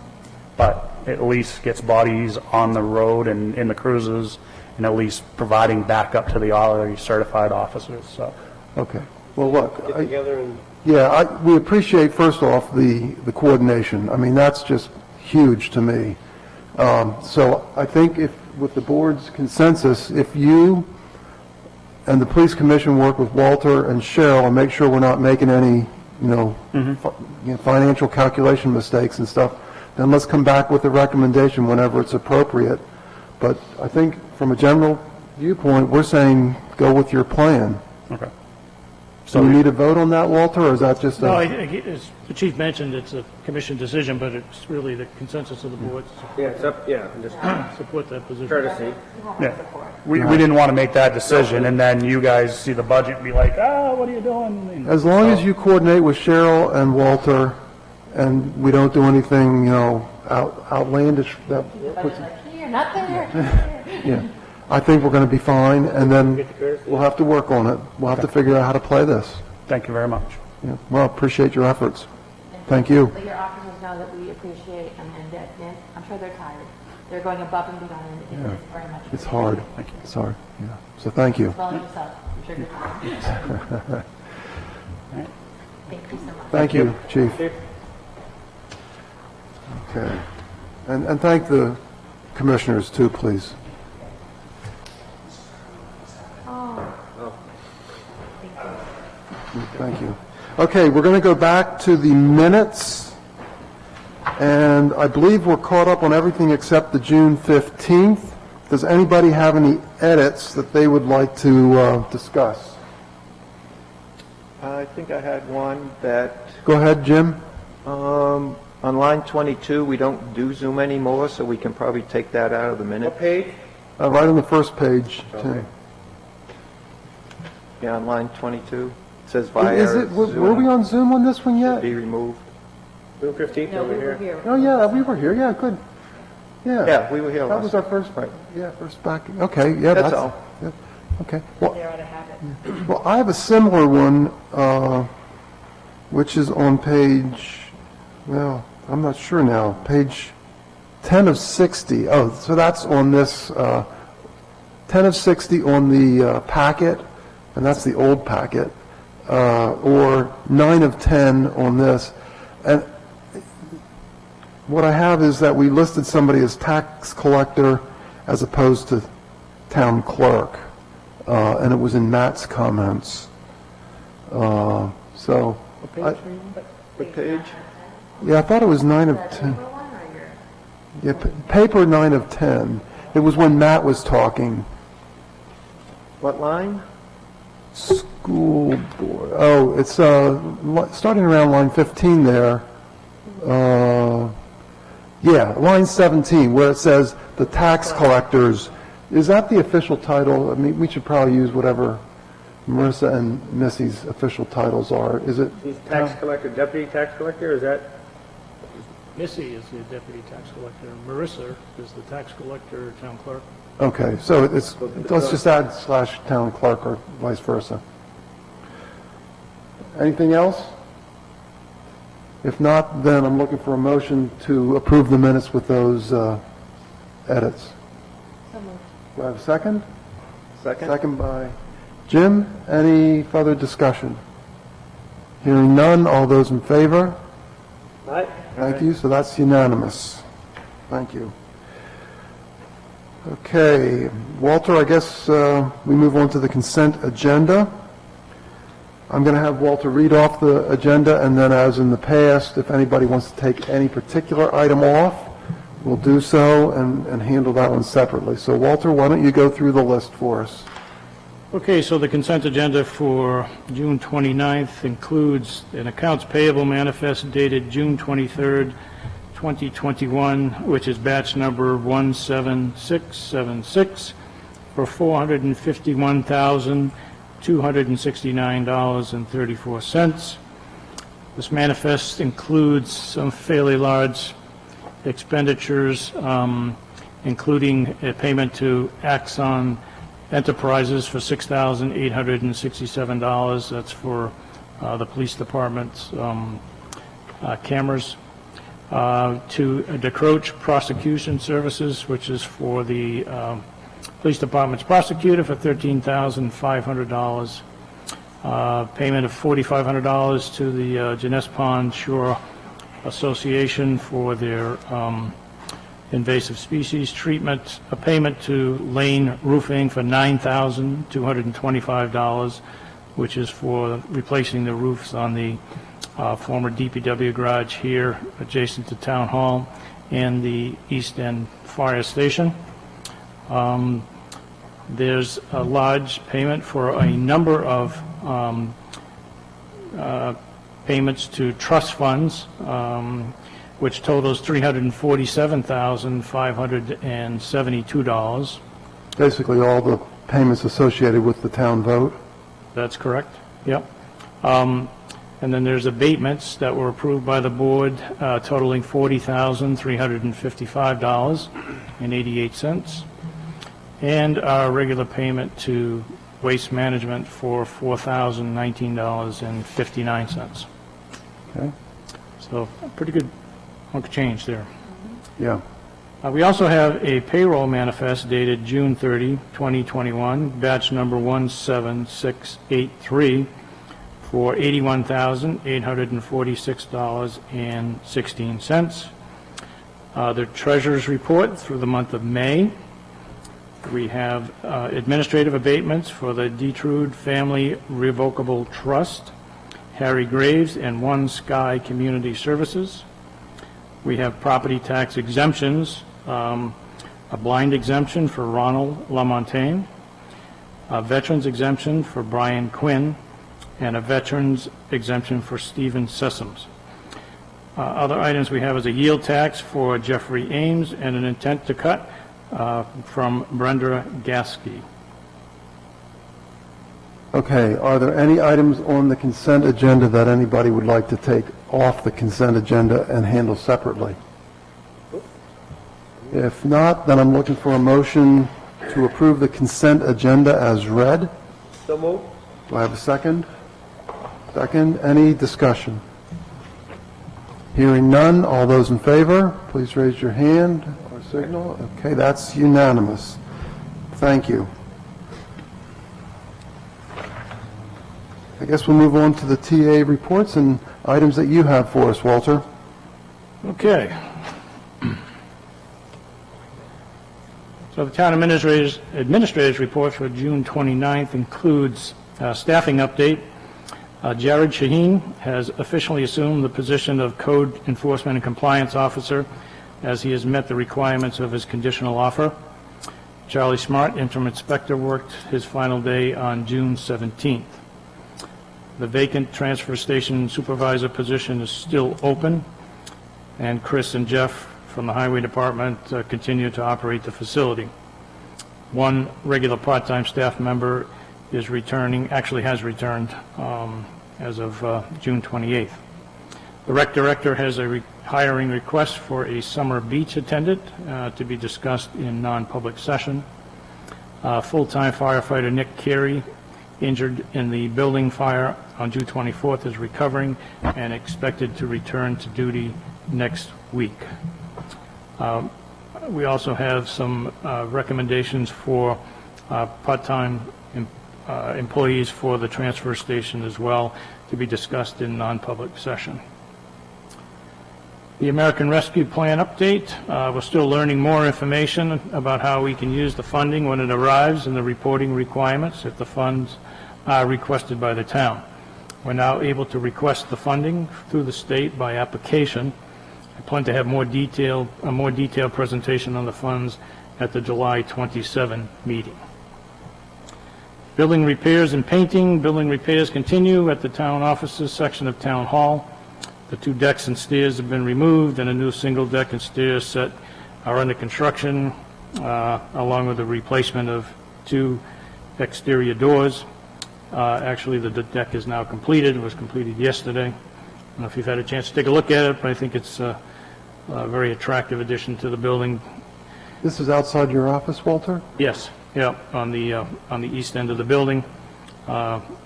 but at least gets bodies on the road and in the cruises, and at least providing backup to the already certified officers, so. Okay, well, look, Get together and yeah, we appreciate, first off, the coordination. I mean, that's just huge to me. So I think if, with the board's consensus, if you and the police commission work with Walter and Cheryl and make sure we're not making any, financial calculation mistakes and stuff, then let's come back with a recommendation whenever it's appropriate. But I think from a general viewpoint, we're saying go with your plan. Okay. So we need a vote on that, Walter, or is that just No, a... as the chief mentioned, it's a commission decision, but it's really the consensus of the board yeah, it's up, yeah, just to support that position. courtesy. Yeah. We didn't want to make that decision, and then you guys see the budget and be like, what are you doing? You know, As long as so- you coordinate with Cheryl and Walter, and we don't do anything, outlandish, that But puts, it's like, here, not there. yeah, I think we're going to be fine, and then we'll have to work on it. We'll have to figure out how to play this. Thank you very much. Yeah. Well, appreciate your efforts. And Thank you. Let your officers know that we appreciate and that I'm sure they're tired. They're going above and beyond, and it is very much. It's hard. It's hard, yeah. So thank you. Well, yourself. I'm sure you're tired. Thank you so much. Thank you, Chief. Okay. And thank the commissioners too, please. Thank you. Okay, we're going to go back to the minutes, and I believe we're caught up on everything except the June 15th. Does anybody have any edits that they would like to discuss? I think I had one that, Go ahead, Jim. on line 22, we don't do Zoom anymore, so we can probably take that out of the minute. What page? Right on the first page, Tim. Okay. Yeah, on line 22, it says via Is it, were we on Zoom on this one yet? be removed. June 15th, No, over we were here. here. Oh, yeah, we were here, yeah, good. Yeah, we were here That last. was our first, yeah, first back, okay, yeah. That's all. Yeah, okay. Well, They're out of habit. well, I have a similar one, which is on page, well, I'm not sure now, page 10 of 60. Oh, so that's on this, 10 of 60 on the packet, and that's the old packet, or 9 of 10 on this. And what I have is that we listed somebody as tax collector as opposed to town clerk, and it was in Matt's comments. So, What page? yeah, I thought it was 9 of 10. Yeah, paper 9 of 10. It was when Matt was talking. What line? School board, oh, it's starting around line 15 there. Yeah, line 17, where it says the tax collectors. Is that the official title? I mean, we should probably use whatever Marissa and Missy's official titles are. Is it? He's tax collector, deputy tax collector, is that? Missy is the deputy tax collector. Marissa is the tax collector, town clerk. Okay, so it's, let's just add / town clerk or vice versa. Anything else? If not, then I'm looking for a motion to approve the minutes with those edits. Do I have a second? Second? Second by Jim. Any further discussion? Hearing none, all those in favor? Aye. Thank you, so that's unanimous. Thank you. Okay, Walter, I guess we move on to the consent agenda. I'm going to have Walter read off the agenda, and then as in the past, if anybody wants to take any particular item off, we'll do so and handle that one separately. So Walter, why don't you go through the list for us? Okay, so the consent agenda for June 29th includes an accounts payable manifest dated June 23rd, 2021, which is batch number 17676 for $451,269.34. This manifest includes some fairly large expenditures, including a payment to Axon Enterprises for $6,867. That's for the police department's cameras. To DeCroach Prosecution Services, which is for the police department's prosecutor, for $13,500. Payment of $4,500 to the Janess Pond Shore Association for their invasive species treatment. A payment to Lane Roofing for $9,225, which is for replacing the roofs on the former DPW garage here adjacent to Town Hall and the East End Fire Station. There's a large payment for a number of payments to trust funds, which totals $347,572. Basically, all the payments associated with the town vote. That's correct, yep. And then there's abatements that were approved by the board totaling $40,355.88. And our regular payment to Waste Management for $4,019.59. Okay. So a pretty good hunk of change there. Yeah. We also have a payroll manifest dated June 30, 2021, batch number 17683, for $81,846.16. The treasurer's report through the month of May. We have administrative abatements for the Detrude Family Revocable Trust, Harry Graves, and One Sky Community Services. We have property tax exemptions, a blind exemption for Ronald LaMontagne, a veterans exemption for Brian Quinn, and a veterans exemption for Stephen Sessoms. Other items we have is a yield tax for Jeffrey Ames and an intent to cut from Brenda Gasky. Okay, are there any items on the consent agenda that anybody would like to take off the consent agenda and handle separately? If not, then I'm looking for a motion to approve the consent agenda as read. So moved. Do I have a second? Second, any discussion? Hearing none, all those in favor, please raise your hand or signal. Okay, that's unanimous. Thank you. I guess we'll move on to the TA reports and items that you have for us, Walter. Okay. So the town administrator's report for June 29th includes staffing update. Jared Shaheen has officially assumed the position of Code Enforcement and Compliance Officer as he has met the requirements of his conditional offer. Charlie Smart, interim inspector, worked his final day on June 17th. The vacant transfer station supervisor position is still open, and Chris and Jeff from the Highway Department continue to operate the facility. One regular part-time staff member is returning, actually has returned as of June 28th. The rec director has a hiring request for a summer beach attendant to be discussed in non-public session. Full-time firefighter Nick Carey, injured in the building fire on June 24th, is recovering and expected to return to duty next week. We also have some recommendations for part-time employees for the transfer station as well, to be discussed in non-public session. The American Rescue Plan update. We're still learning more information about how we can use the funding when it arrives and the reporting requirements if the funds are requested by the town. We're now able to request the funding through the state by application. I plan to have a more detailed presentation on the funds at the July 27 meeting. Building repairs and painting. Building repairs continue at the town offices section of Town Hall. The 2 decks and stairs have been removed, and a new single deck and stairs set are under construction, along with the replacement of 2 exterior doors. Actually, the deck is now completed. It was completed yesterday. I don't know if you've had a chance to take a look at it, but I think it's a very attractive addition to the building. This is outside your office, Walter? Yes, yeah, on the east end of the building,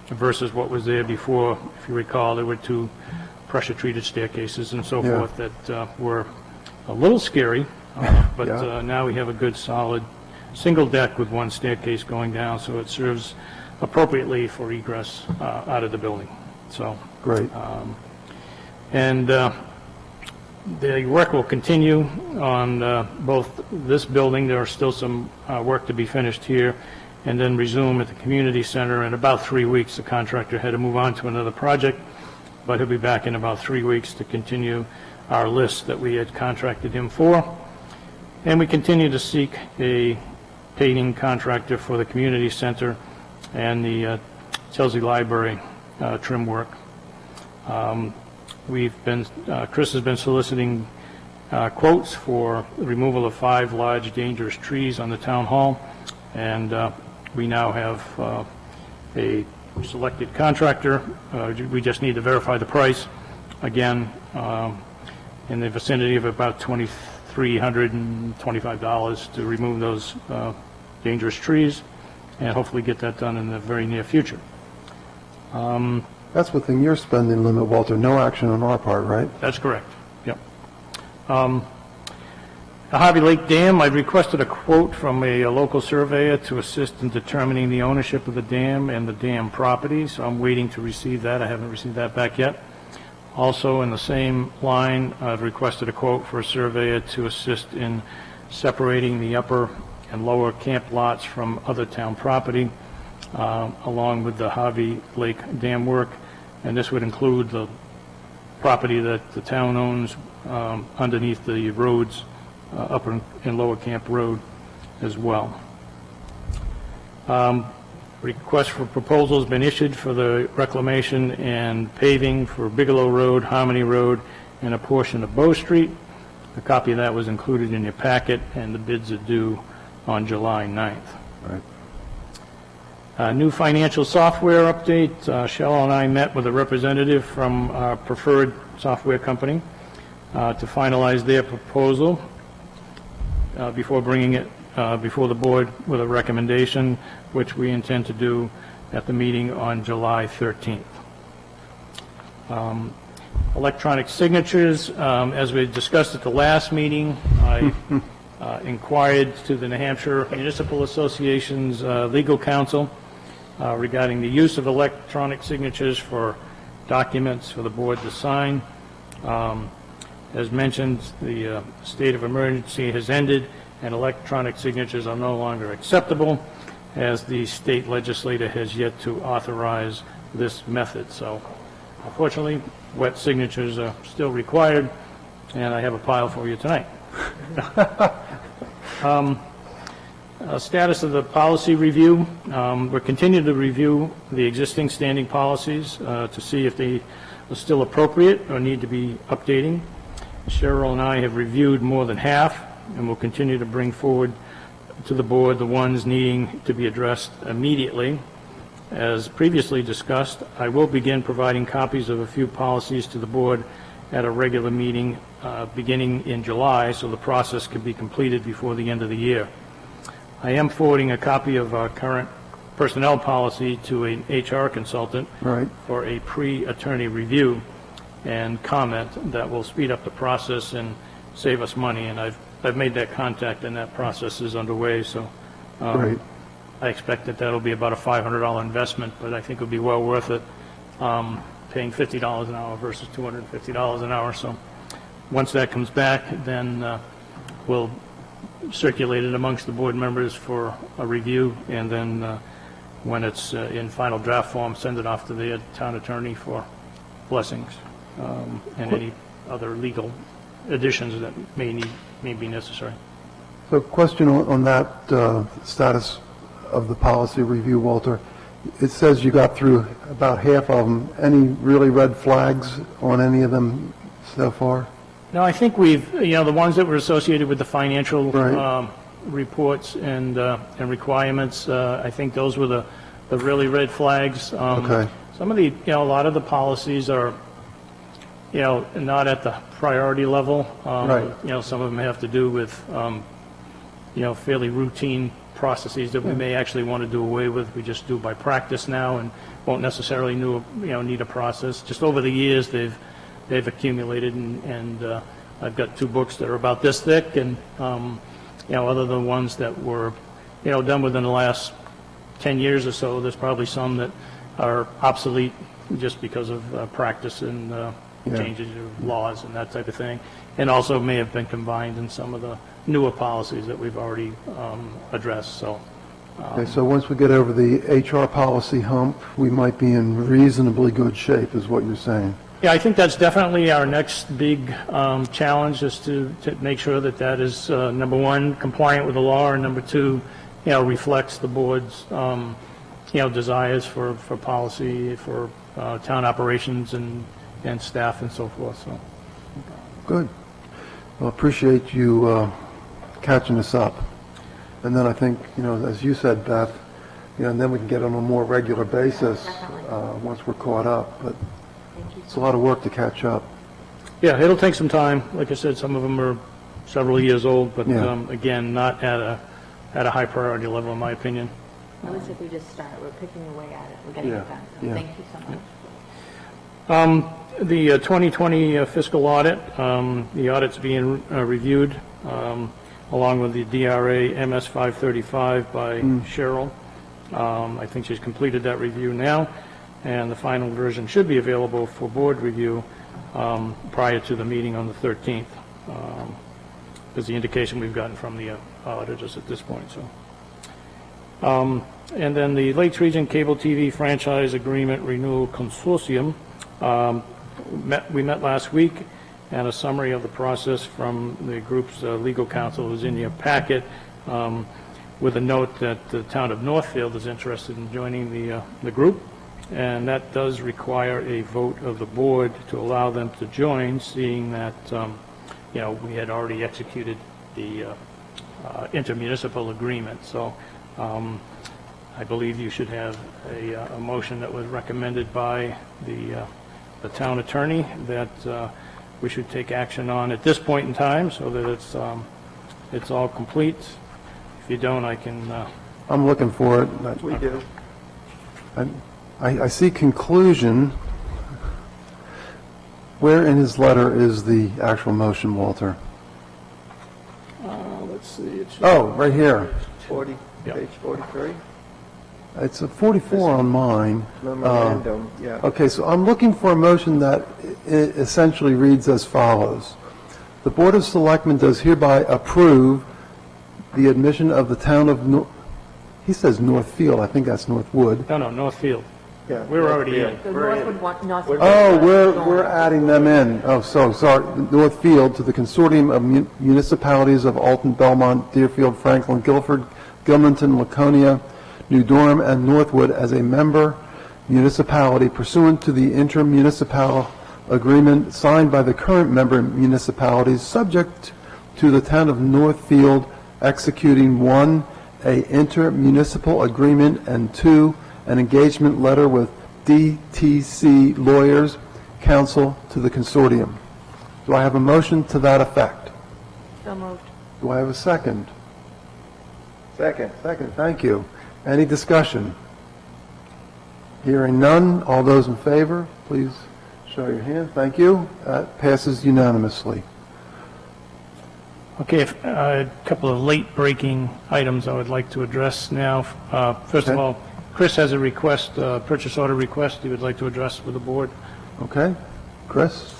versus what was there before. If you recall, there were 2 pressure-treated staircases and so Yeah. forth that were a little scary, but Yeah. now we have a good, solid, single deck with 1 staircase going down, so it serves appropriately for egress out of the building. So, Great. and the work will continue on both this building. There are still some work to be finished here, and then resume at the community center. In about 3 weeks, the contractor had to move on to another project, but he'll be back in about 3 weeks to continue our list that we had contracted him for. And we continue to seek a painting contractor for the community center and the Chelsea Library trim work. Chris has been soliciting quotes for the removal of 5 large dangerous trees on the town hall, and we now have a selected contractor. We just need to verify the price. Again, in the vicinity of about $2,325 to remove those dangerous trees, and hopefully get that done in the very near future. That's within your spending limit, Walter, no action on our part, right? That's correct, yep. The Harvey Lake Dam, I've requested a quote from a local surveyor to assist in determining the ownership of the dam and the dam property, so I'm waiting to receive that. I haven't received that back yet. Also, in the same line, I've requested a quote for a surveyor to assist in separating the upper and lower camp lots from other town property, along with the Harvey Lake Dam work, and this would include the property that the town owns underneath the roads, upper and lower camp road as well. Request for proposal has been issued for the reclamation and paving for Bigelow Road, Harmony Road, and a portion of Bow Street. A copy of that was included in your packet, and the bids are due on July 9th. Right. New financial software update. Cheryl and I met with a representative from our preferred software company to finalize their proposal before bringing it before the board with a recommendation, which we intend to do at the meeting on July 13th. Electronic signatures, as we discussed at the last meeting, I inquired to the New Hampshire Municipal Association's legal counsel regarding the use of electronic signatures for documents for the board to sign. As mentioned, the state of emergency has ended, and electronic signatures are no longer acceptable, as the state legislature has yet to authorize this method. So, unfortunately, wet signatures are still required, and I have a pile for you tonight. Status of the policy review. We're continuing to review the existing standing policies to see if they are still appropriate or need to be updating. Cheryl and I have reviewed more than half, and will continue to bring forward to the board the ones needing to be addressed immediately. As previously discussed, I will begin providing copies of a few policies to the board at a regular meeting beginning in July, so the process can be completed before the end of the year. I am forwarding a copy of our current personnel policy to an HR consultant Right. for a pre-attorney review and comment that will speed up the process and save us money, and I've made that contact, and that process is underway, so Great. I expect that that'll be about a $500 investment, but I think it'll be well worth it, paying $50 an hour versus $250 an hour. So once that comes back, then we'll circulate it amongst the board members for a review, and then when it's in final draft form, send it off to the town attorney for blessings and any other legal additions that may be necessary. So question on that status of the policy review, Walter. It says you got through about half of them. Any really red flags on any of them so far? No, I think we've, the ones that were associated with the financial Right. reports and requirements, I think those were the really red flags. Okay. Some of the, a lot of the policies are, not at the priority level. Right. Some of them have to do with, fairly routine processes that we may actually want to do away with. We just do by practice now and won't necessarily need a process. Just over the years, they've accumulated, and I've got 2 books that are about this thick, and, other than ones that were, done within the last 10 years or so, there's probably some that are obsolete just because of practice and changes of laws and that type of thing, and also may have been combined in some of the newer policies that we've already addressed. So, Okay, so once we get over the HR policy hump, we might be in reasonably good shape, is what you're saying. yeah, I think that's definitely our next big challenge, is to make sure that that is, number one, compliant with the law, and number two, reflects the board's, desires for policy, for town operations and staff and so forth, so. Good. Well, appreciate you catching us up. And then I think, as you said, Beth, and then we can get on a more regular basis once we're caught up. But it's a lot of work to catch up. Yeah, it'll take some time. Like I said, some of them are several years old, but Yeah. again, not at a high priority level, in my opinion. At least if we just start, we're picking away at it, we're getting Yeah, it done. So yeah. thank you so much. The 2020 fiscal audit, the audit's being reviewed along with the DRA MS 535 by Cheryl. I think she's completed that review now, and the final version should be available for board review prior to the meeting on the 13th. Is the indication we've gotten from the auditors at this point, so. And then the Lakes Region Cable TV Franchise Agreement Renewal Consortium, we met last week, and a summary of the process from the group's legal counsel is in your packet, with a note that the town of Northfield is interested in joining the group, and that does require a vote of the board to allow them to join, seeing that, we had already executed the intermunicipal agreement. So I believe you should have a motion that was recommended by the town attorney that we should take action on at this point in time, so that it's all complete. If you don't, I can... I'm looking for it. We do. I see conclusion. Where in his letter is the actual motion, Walter? let's see. It should- Oh, right here. 40, Yeah. page 43, It's a 44 on mine. memorandum, yeah. Okay, so I'm looking for a motion that essentially reads as follows. The Board of Selectmen does hereby approve the admission of the town of, he says Northfield, I think that's Northwood. No, Northfield. Yeah, We're already in. So Northwood want, Northwood. Oh, we're adding them in. Oh, so, sorry, Northfield to the consortium of municipalities of Alton, Belmont, Deerfield, Franklin, Guilford, Gilmanton, Laconia, New Durham, and Northwood as a member municipality pursuant to the intermunicipal agreement signed by the current member municipalities, subject to the town of Northfield executing 1, a intermunicipal agreement, and 2, an engagement letter with DTC lawyers, counsel to the consortium. Do I have a motion to that effect? So moved. Do I have a second? Second. Second, thank you. Any discussion? Hearing none, all those in favor, please show your hand. Thank you. That passes unanimously. Okay, a couple of late-breaking items I would like to address now. First of Okay. all, Chris has a request, purchase order request he would like to address with the board. Okay? Chris?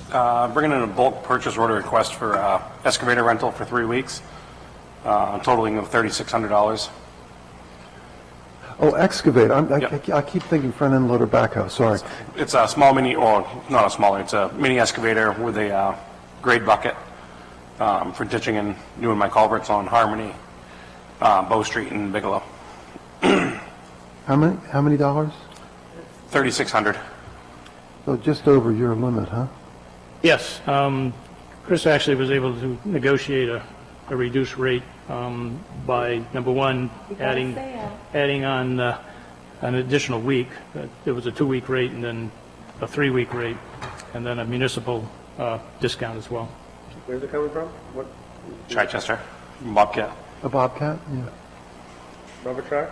Bringing in a bulk purchase order request for excavator rental for 3 weeks, totaling of $3,600. Oh, excavate. Yep. I keep thinking front-end loader backhoe, sorry. It's a small mini, or not a smaller, it's a mini excavator with a grade bucket for ditching and doing my culverts on Harmony, Bow Street and Bigelow. How many dollars? $3,600. So just over your limit, huh? Yes, Chris actually was able to negotiate a reduced rate by, number one, adding on an additional week. It was a 2-week rate and then a 3-week rate, and then a municipal discount as well. Where's it coming from? What, Chichester, Bobcat. A Bobcat? Yeah. rubber truck?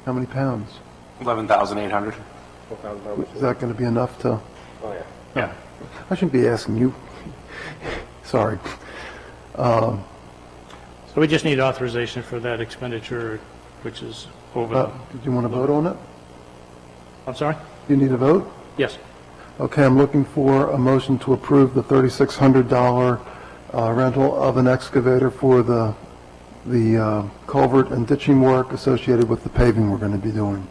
How many pounds? 11,800. Is that going to be enough to, Oh, yeah. Yeah. I shouldn't be asking you. Sorry. So we just need authorization for that expenditure, which is over, Did you want to vote on it? I'm sorry? You need a vote? Yes. Okay, I'm looking for a motion to approve the $3,600 rental of an excavator for the culvert and ditching work associated with the paving we're going to be doing.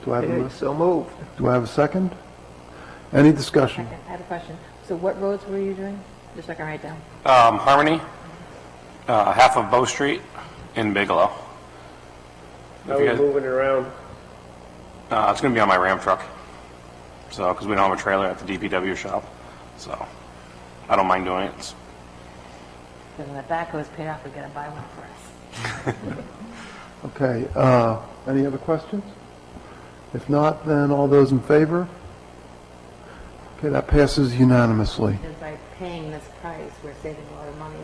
Do I have Okay, so moved. do I have a second? Any discussion? Second, I have a question. So what roads were you doing? Just so I can write down. Harmony, half of Bow Street in Bigelow. How are we moving it around? It's going to be on my Ram truck. So, because we don't have a trailer at the DPW shop. So, I don't mind doing it. Because when the backhoe is paid off, we're going to buy one for us. Okay, any other questions? If not, then all those in favor? Okay, that passes unanimously. Because by paying this price, we're saving a lot of money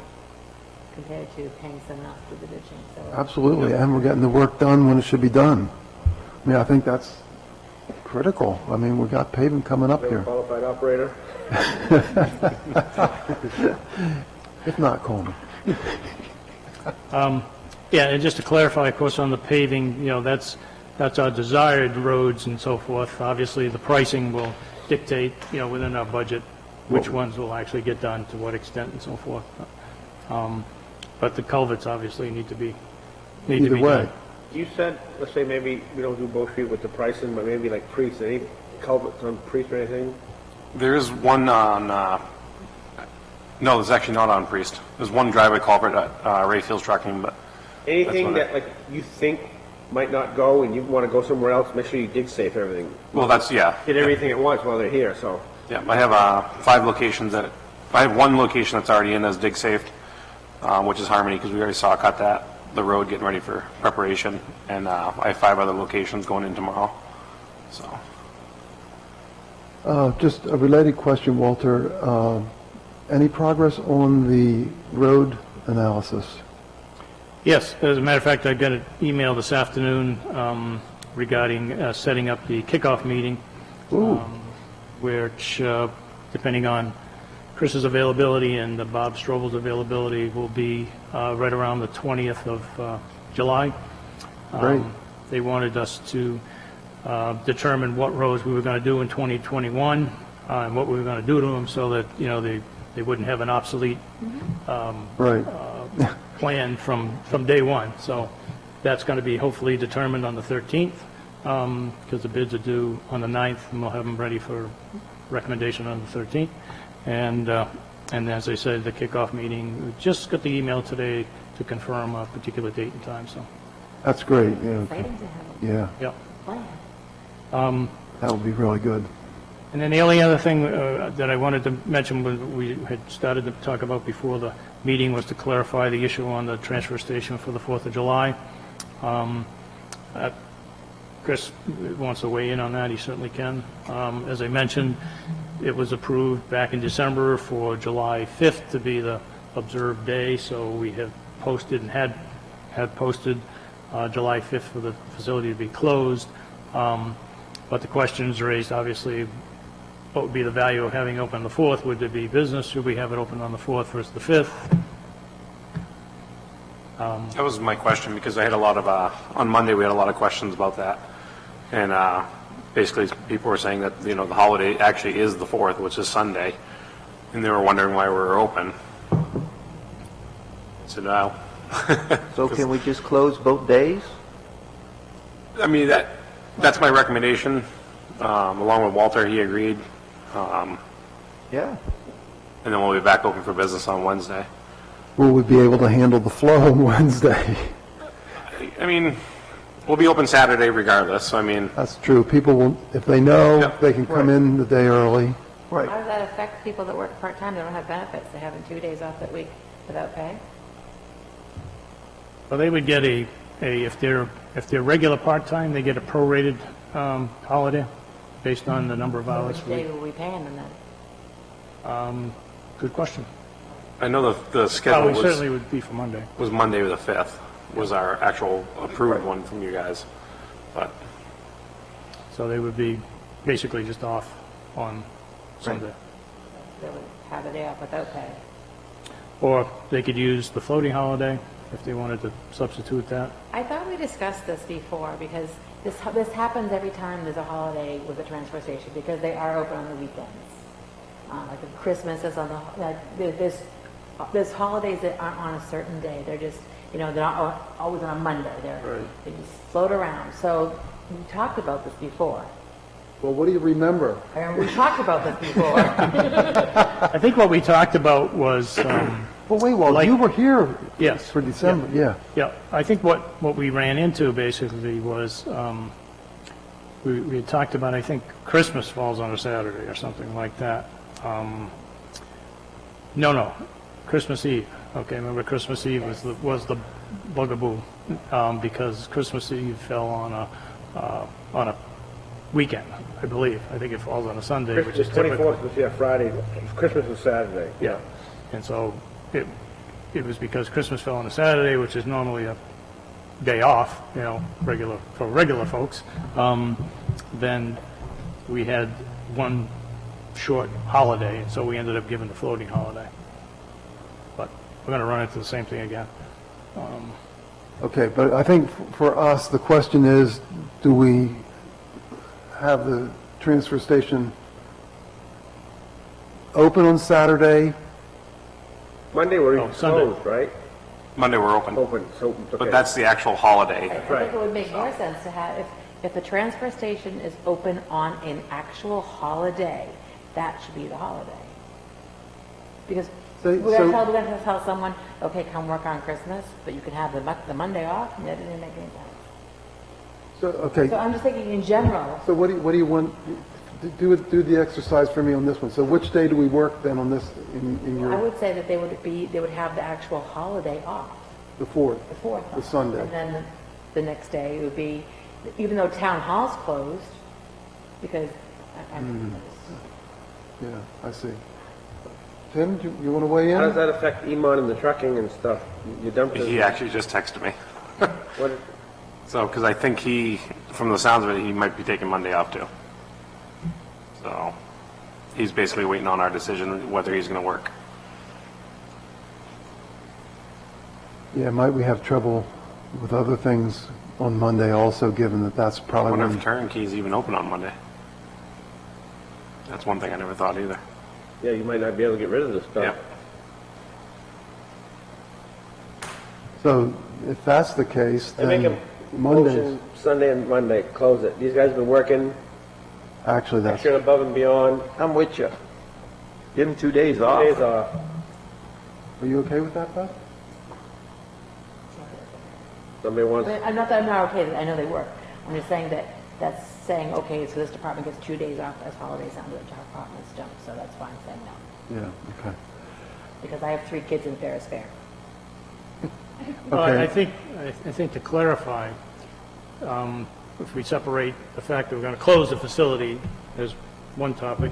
compared to paying someone else for the ditching. So Absolutely, and we're getting the work done when it should be done. I mean, I think that's critical. I mean, we got paving coming up here, Qualified operator? if not Coleman. Yeah, and just to clarify, of course, on the paving, that's our desired roads and so forth. Obviously, the pricing will dictate, within our budget, which ones will actually get done, to what extent and so forth. But the culverts obviously need to be Either way. done. You said, let's say maybe we don't do Bow Street with the pricing, but maybe like Priest, any culverts on Priest or anything? There is one on, no, there's actually not on Priest. There's one driveway culvert at Rayfield's Trucking, but Anything That's that like you think might not go and you want to go somewhere else, make sure you dig safe everything. well, yeah. Get everything at once while they're here, so. Yeah, I have 5 locations I have one location that's already in as dig safe, which is Harmony, because we already saw cut the road getting ready for preparation, and I have 5 other locations going in tomorrow, so. Just a related question, Walter. Any progress on the road analysis? Yes, as a matter of fact, I got an email this afternoon regarding setting up the kickoff meeting, which, depending on Chris's availability and Bob Strobel's availability, will be right around the 20th of July. Great. They wanted us to determine what roads we were going to do in 2021 and what we were going to do to them so that, they wouldn't have an obsolete Right. plan from day one. So that's going to be hopefully determined on the 13th, because the bids are due on the 9th, and we'll have them ready for recommendation on the 13th. And as I said, the kickoff meeting, we just got the email today to confirm a particular date and time, so, That's great, yeah. Exciting to have Yeah, yeah. a plan. that would be really good. And then the only other thing that I wanted to mention, we had started to talk about before the meeting, was to clarify the issue on the transfer station for the 4th of July. Chris wants to weigh in on that, he certainly can. As I mentioned, it was approved back in December for July 5th to be the observed day, so we have posted and had posted July 5th for the facility to be closed. But the questions raised, obviously, what would be the value of having open the 4th? Would there be business? Should we have it open on the 4th versus the 5th? That was my question, because I had a lot of, on Monday, we had a lot of questions about that. And basically, people were saying that, the holiday actually is the 4th, which is Sunday, and they were wondering why we were open. I said, no. So can we just close both days? I mean, that's my recommendation. Along with Walter, he agreed. Yeah. And then we'll be back open for business on Wednesday. Will we be able to handle the flow on Wednesday? I mean, we'll be open Saturday regardless, I mean, That's true. People will, if they know, Yeah. they can come in the day early. Right. How does that affect people that work part-time? They don't have benefits. They're having 2 days off that week without pay? Well, they would get if they're regular part-time, they get a prorated holiday based on the number of hours. Which day will we paying them then? Good question. I know the Oh, schedule it certainly would be for Monday. was Monday the 5th, was our actual approved one from you guys. But, So they would be basically just off on Sunday. They would have a day off without pay. Or they could use the floating holiday if they wanted to substitute that. I thought we discussed this before, because this happens every time there's a holiday with a transfer station, because they are open on the weekends. Like Christmas is on there's holidays that aren't on a certain day. They're just, they're not always on a Monday. They just float around. So we talked about this before. Well, what do you remember? I remember we talked about this before. I think what we talked about was, Well, wait, well, you were here yes. for December, yeah. Yeah, I think what we ran into basically was, we had talked about, I think Christmas falls on a Saturday or something like that. No, Christmas Eve. Okay, remember Christmas Eve was the bugaboo, because Christmas Eve fell on a weekend, I believe. I think it falls on a Sunday, which is Christmas, typical. 24th was, Friday, Christmas was Saturday. Yeah, and so it was because Christmas fell on a Saturday, which is normally a day off, for regular folks. Then we had one short holiday, and so we ended up giving the floating holiday. But we're going to run into the same thing again. Okay, but I think for us, the question is, do we have the transfer station open on Saturday? Monday we're Oh, Sunday. closed, right? Monday we're open, Open, so, okay. but that's the actual holiday. I think it would make more sense to have, if the transfer station is open on an actual holiday, that should be the holiday. Because So- we're so- going to tell someone, okay, come work on Christmas, but you can have the Monday off, and that didn't make any sense. So, okay, So I'm just thinking in general, so what do you want, do the exercise for me on this one. So which day do we work then on this in I your, would say that they would have the actual holiday off, the 4th? the 4th. The Sunday. And then the next day would be, even though town hall's closed, because Yeah, I see. Tim, you want to weigh How does in? that affect Iman and the trucking and stuff? You dumped it? He actually just texted me. What, So, because I think from the sounds of it, he might be taking Monday off too. So, he's basically waiting on our decision whether he's going to work. Yeah, might we have trouble with other things on Monday also, given that that's I probably wonder if when, Turnkey's even open on Monday. That's one thing I never thought either. yeah, you might not be able to get rid of this stuff. Yeah. so if that's the case, I make then a Mondays, motion Sunday and Monday, close it. These guys have been working actually that's, extra and above and beyond, I'm with you. Give them 2 days off. days off. are you okay with that, Beth? Somebody wants, I'm not okay, I know they work. I'm just saying that's saying, okay, so this department gets 2 days off as holidays, and the other departments don't, so that's fine saying no. Yeah, okay. Because I have 3 kids in Ferris Fair. Well, Okay. I think to clarify, if we separate the fact that we're going to close the facility as one topic,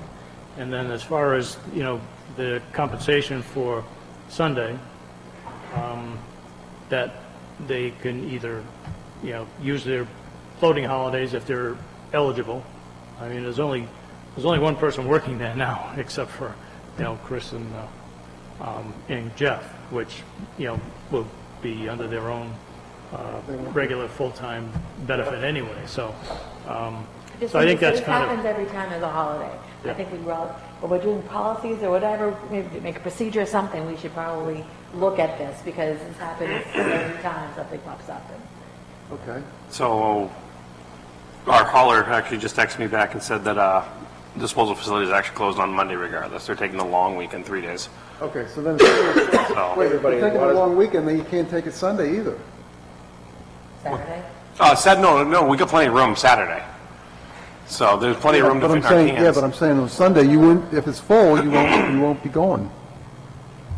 and then as far as, the compensation for Sunday, that they can either, use their floating holidays if they're eligible. I mean, there's only one person working there now, except for, Chris and Jeff, which, will be under their own regular full-time benefit anyway, so, so I think that's This kind happens of, every time there's a holiday. I Yeah. think when we're doing policies or whatever, maybe make a procedure or something, we should probably look at this, because this happens every time something pops up. Okay. So, our hauler actually just texted me back and said that disposal facility is actually closed on Monday regardless. They're taking a long weekend, 3 days. Okay, so then, So, wait, if Everybody you're taking a wanted- long weekend, then you can't take it Sunday either. Saturday? no, we got plenty of room Saturday. So there's plenty of room to But I'm fit in our saying, yeah, cans. but I'm saying on Sunday, you wouldn't, if it's full, you won't be going.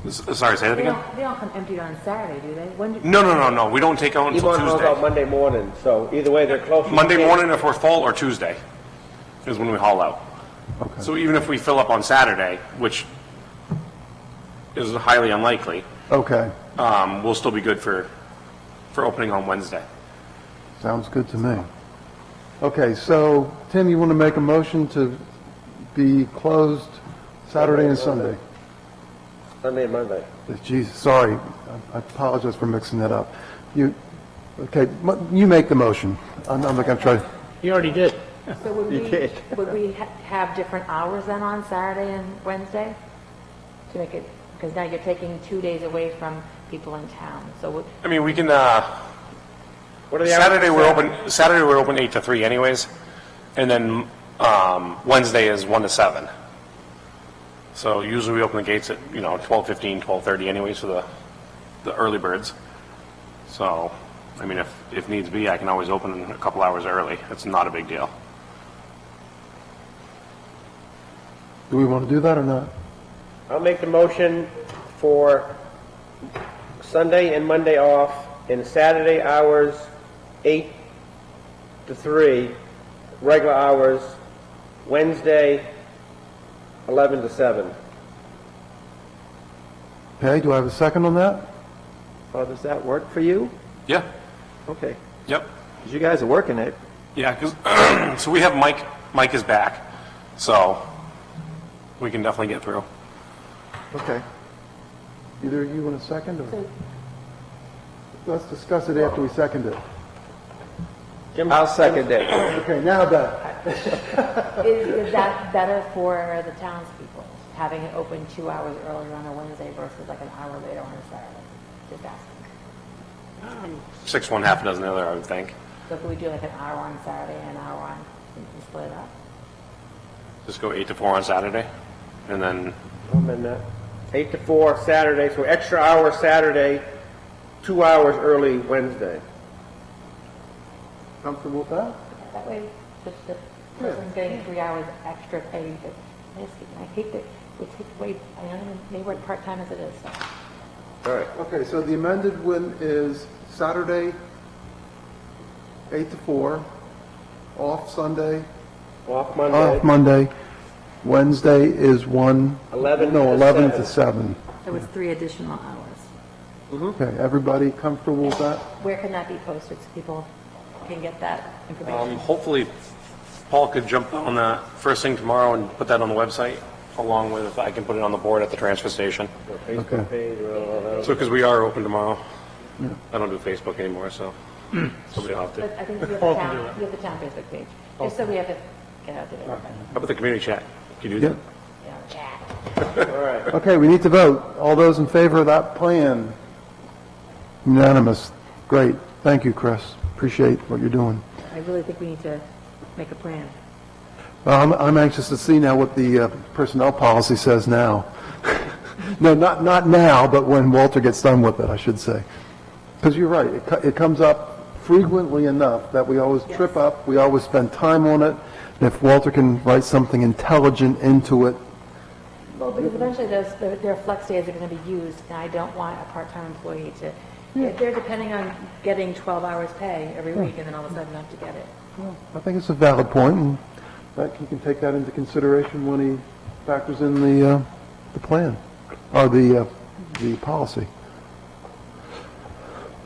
Sorry, say that They again? don't come emptied on Saturday, do they? When do- No, we don't take out until Iman hauls out Tuesday. Monday morning, so either way, they're close. Monday morning if we're full, or Tuesday is when we haul out. Okay. So even if we fill up on Saturday, which is highly unlikely, Okay, we'll still be good for opening on Wednesday. sounds good to me. Okay, so, Tim, you want to make a motion to be closed Saturday and Sunday? Sunday and Monday. Jesus, sorry, I apologize for mixing that up. Okay, you make the motion. I'm not going to try, you already did. So would You we, did. would we have different hours then on Saturday and Wednesday? To make it, because now you're taking 2 days away from people in town, so would, I mean, we can, What are the hours for Saturday we're open 8 to 3 anyways, and then Wednesday is 1 to 7. So usually we open the gates at, 12:15, 12:30 anyways for the early birds. So, I mean, if needs be, I can always open a couple hours early. It's not a big deal. do we want to do that or not? I'll make the motion for Sunday and Monday off, and Saturday hours 8 to 3, regular hours, Wednesday 11 to 7. Okay, do I have a second on that? Oh, does that work for you? Yeah, Okay, yep. 'cause you guys are working it. Yeah, because, so we have Mike is back. So we can definitely get through. Okay. Either of you want a second, or? Let's discuss it after we second it. I'll second it. Okay, now that, Is that better for the townspeople, having it open 2 hours earlier on a Wednesday versus like an hour later on a Saturday? Just asking. 6 one, half a dozen the other, I would think. So could we do like an hour on Saturday and an hour on, and split it up? Just go 8 to 4 on Saturday, and then, I'm in that. 8 to 4 Saturday, so extra hour Saturday, 2 hours early Wednesday. comfortable with that? That way, the person's getting 3 hours extra pay. But I hate that we take away, I don't even, they work part-time as it is, so. All right. Okay, so the amended one is Saturday, 8 to 4, off Sunday, Off off Monday, Monday. Wednesday is 11 no, to 11 to 7. 7. There was 3 additional hours. Okay, everybody comfortable with that? Where can that be posted so people can get that information? hopefully Paul could jump on that first thing tomorrow and put that on the website, along with, I can put it on the board at the transfer station. Facebook page, all that. So, because we are open tomorrow. I don't do Facebook anymore, so somebody will have to. But I think you have the town Facebook page, just so we have to get out to everybody. How about the community chat? Can you do Yeah. that? Chat. All right. Okay, we need to vote. All those in favor of that plan? Unanimous. Great. Thank you, Chris. Appreciate what you're doing. I really think we need to make a plan. Well, I'm anxious to see now what the personnel policy says now. No, not now, but when Walter gets done with it, I should say. Because you're right, it comes up frequently enough that we always trip up, we always spend time on it, and if Walter can write something intelligent into it, Well, because eventually their flex days are going to be used, and I don't want a part-time employee to, if they're depending on getting 12 hours pay every week, and then all of a sudden not to get it. I think it's a valid point, and that he can take that into consideration when he factors in the plan, or the policy.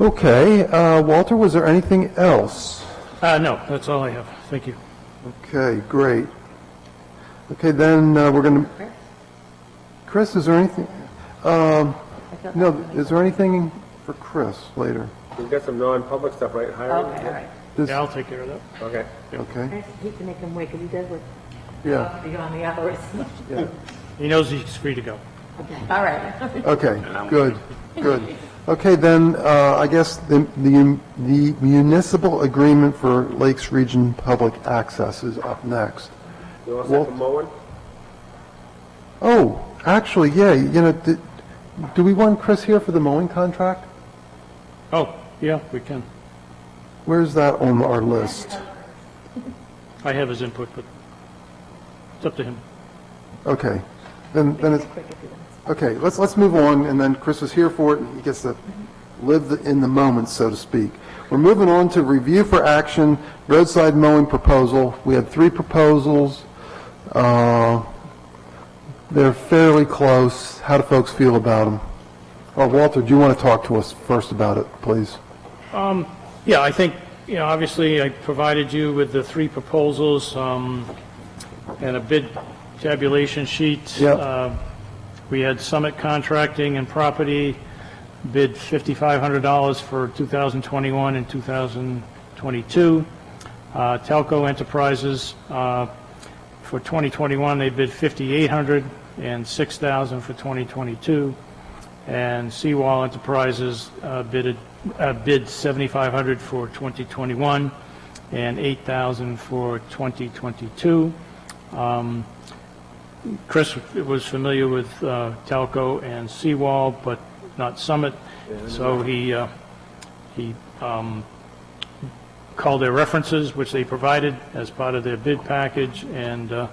Okay, Walter, was there anything else? No, that's all I have. Thank you. Okay, great. Okay, then we're going to, Chris, is there anything, no, is there anything for Chris later? We've got some non-public stuff, right? Hiring? Okay, all right. Yeah, I'll take care of that. Okay. Okay, I just hate to make him wait, because he does work yeah, beyond the hours. yeah. He knows he's free to go. All right. Okay, good, good. Okay, then, I guess the municipal agreement for Lakes Region Public Access is up next. You want to set for mowing? Oh, actually, yeah, you know, do we want Chris here for the mowing contract? Oh, yeah, we can. Where's that on our list? I have his input, but it's up to him. Okay, then it's, okay, let's move on, and then Chris is here for it, and he gets to live in the moment, so to speak. We're moving on to review for action, roadside mowing proposal. We had 3 proposals. They're fairly close. How do folks feel about them? Oh, Walter, do you want to talk to us first about it, please? Yeah, I think, you know, obviously I provided you with the 3 proposals and a bid tabulation sheet. Yep. We had Summit Contracting and Property bid $5,500 for 2021 and 2022. Telco Enterprises, for 2021, they bid $5,800 and $6,000 for 2022. And Seawall Enterprises bid $7,500 for 2021 and $8,000 for 2022. Chris was familiar with Telco and Seawall, but not Summit, so he called their references, which they provided as part of their bid package, and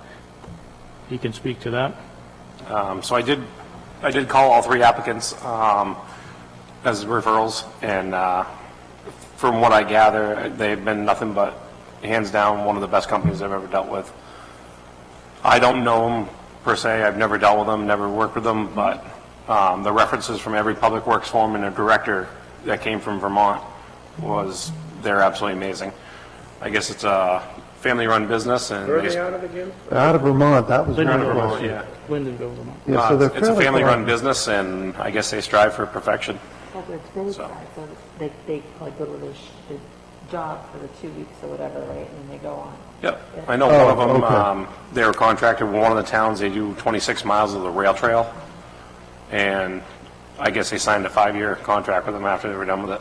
he can speak to that. So I did call all 3 applicants as referrals, and from what I gather, they've been nothing but, hands down, one of the best companies I've ever dealt with. I don't know them per se, I've never dealt with them, never worked with them, but the references from every public works foreman and director that came from Vermont they're absolutely amazing. I guess it's a family-run business, and Where are they out of again? Out of Vermont, that was my Lyndonville. question. yeah. Lyndonville, Vermont. Yeah, so they're It's a fairly family-run far. business, and I guess they strive for perfection. Well, it's roadside, so they like go to the job for the 2 weeks or whatever, right, and then they go on. Yep, I know one of Oh, them, okay. they were contracted with one of the towns, they do 26 miles of the rail trail, and I guess they signed a 5-year contract with them after they were done with it.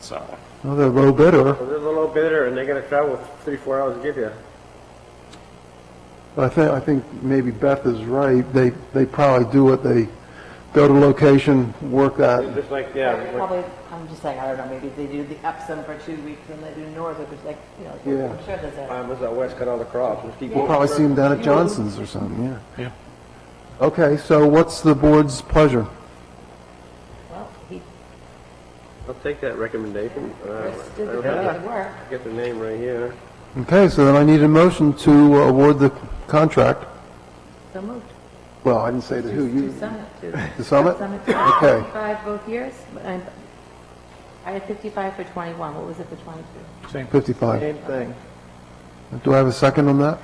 So, Well, they're low bidder. Well, they're a little bidder, and they're gonna travel 3-4 hours to get here. I think maybe Beth is right. They probably do it. They go to location, work that. Just like, yeah, like- Probably, I'm just saying, I don't know, maybe they do the Epsom for 2 weeks and they do Norfolk, it's like, Yeah. I'm sure there's a, was out west, cut all the crops. Just keep We'll going. probably see them down at Johnson's or something, yeah. Yeah. Okay, so what's the board's pleasure? well, he, I'll take that recommendation. Chris did I the don't have good work, Get the name right here. Okay, so then I need a motion to award the contract. so moved. Well, I didn't say to who, To you, Summit, to. to Summit? Summit, Okay. 55 both years, and I had 55 for 21, what was it for 22? Same. 55. Same thing. Do I have a second on that?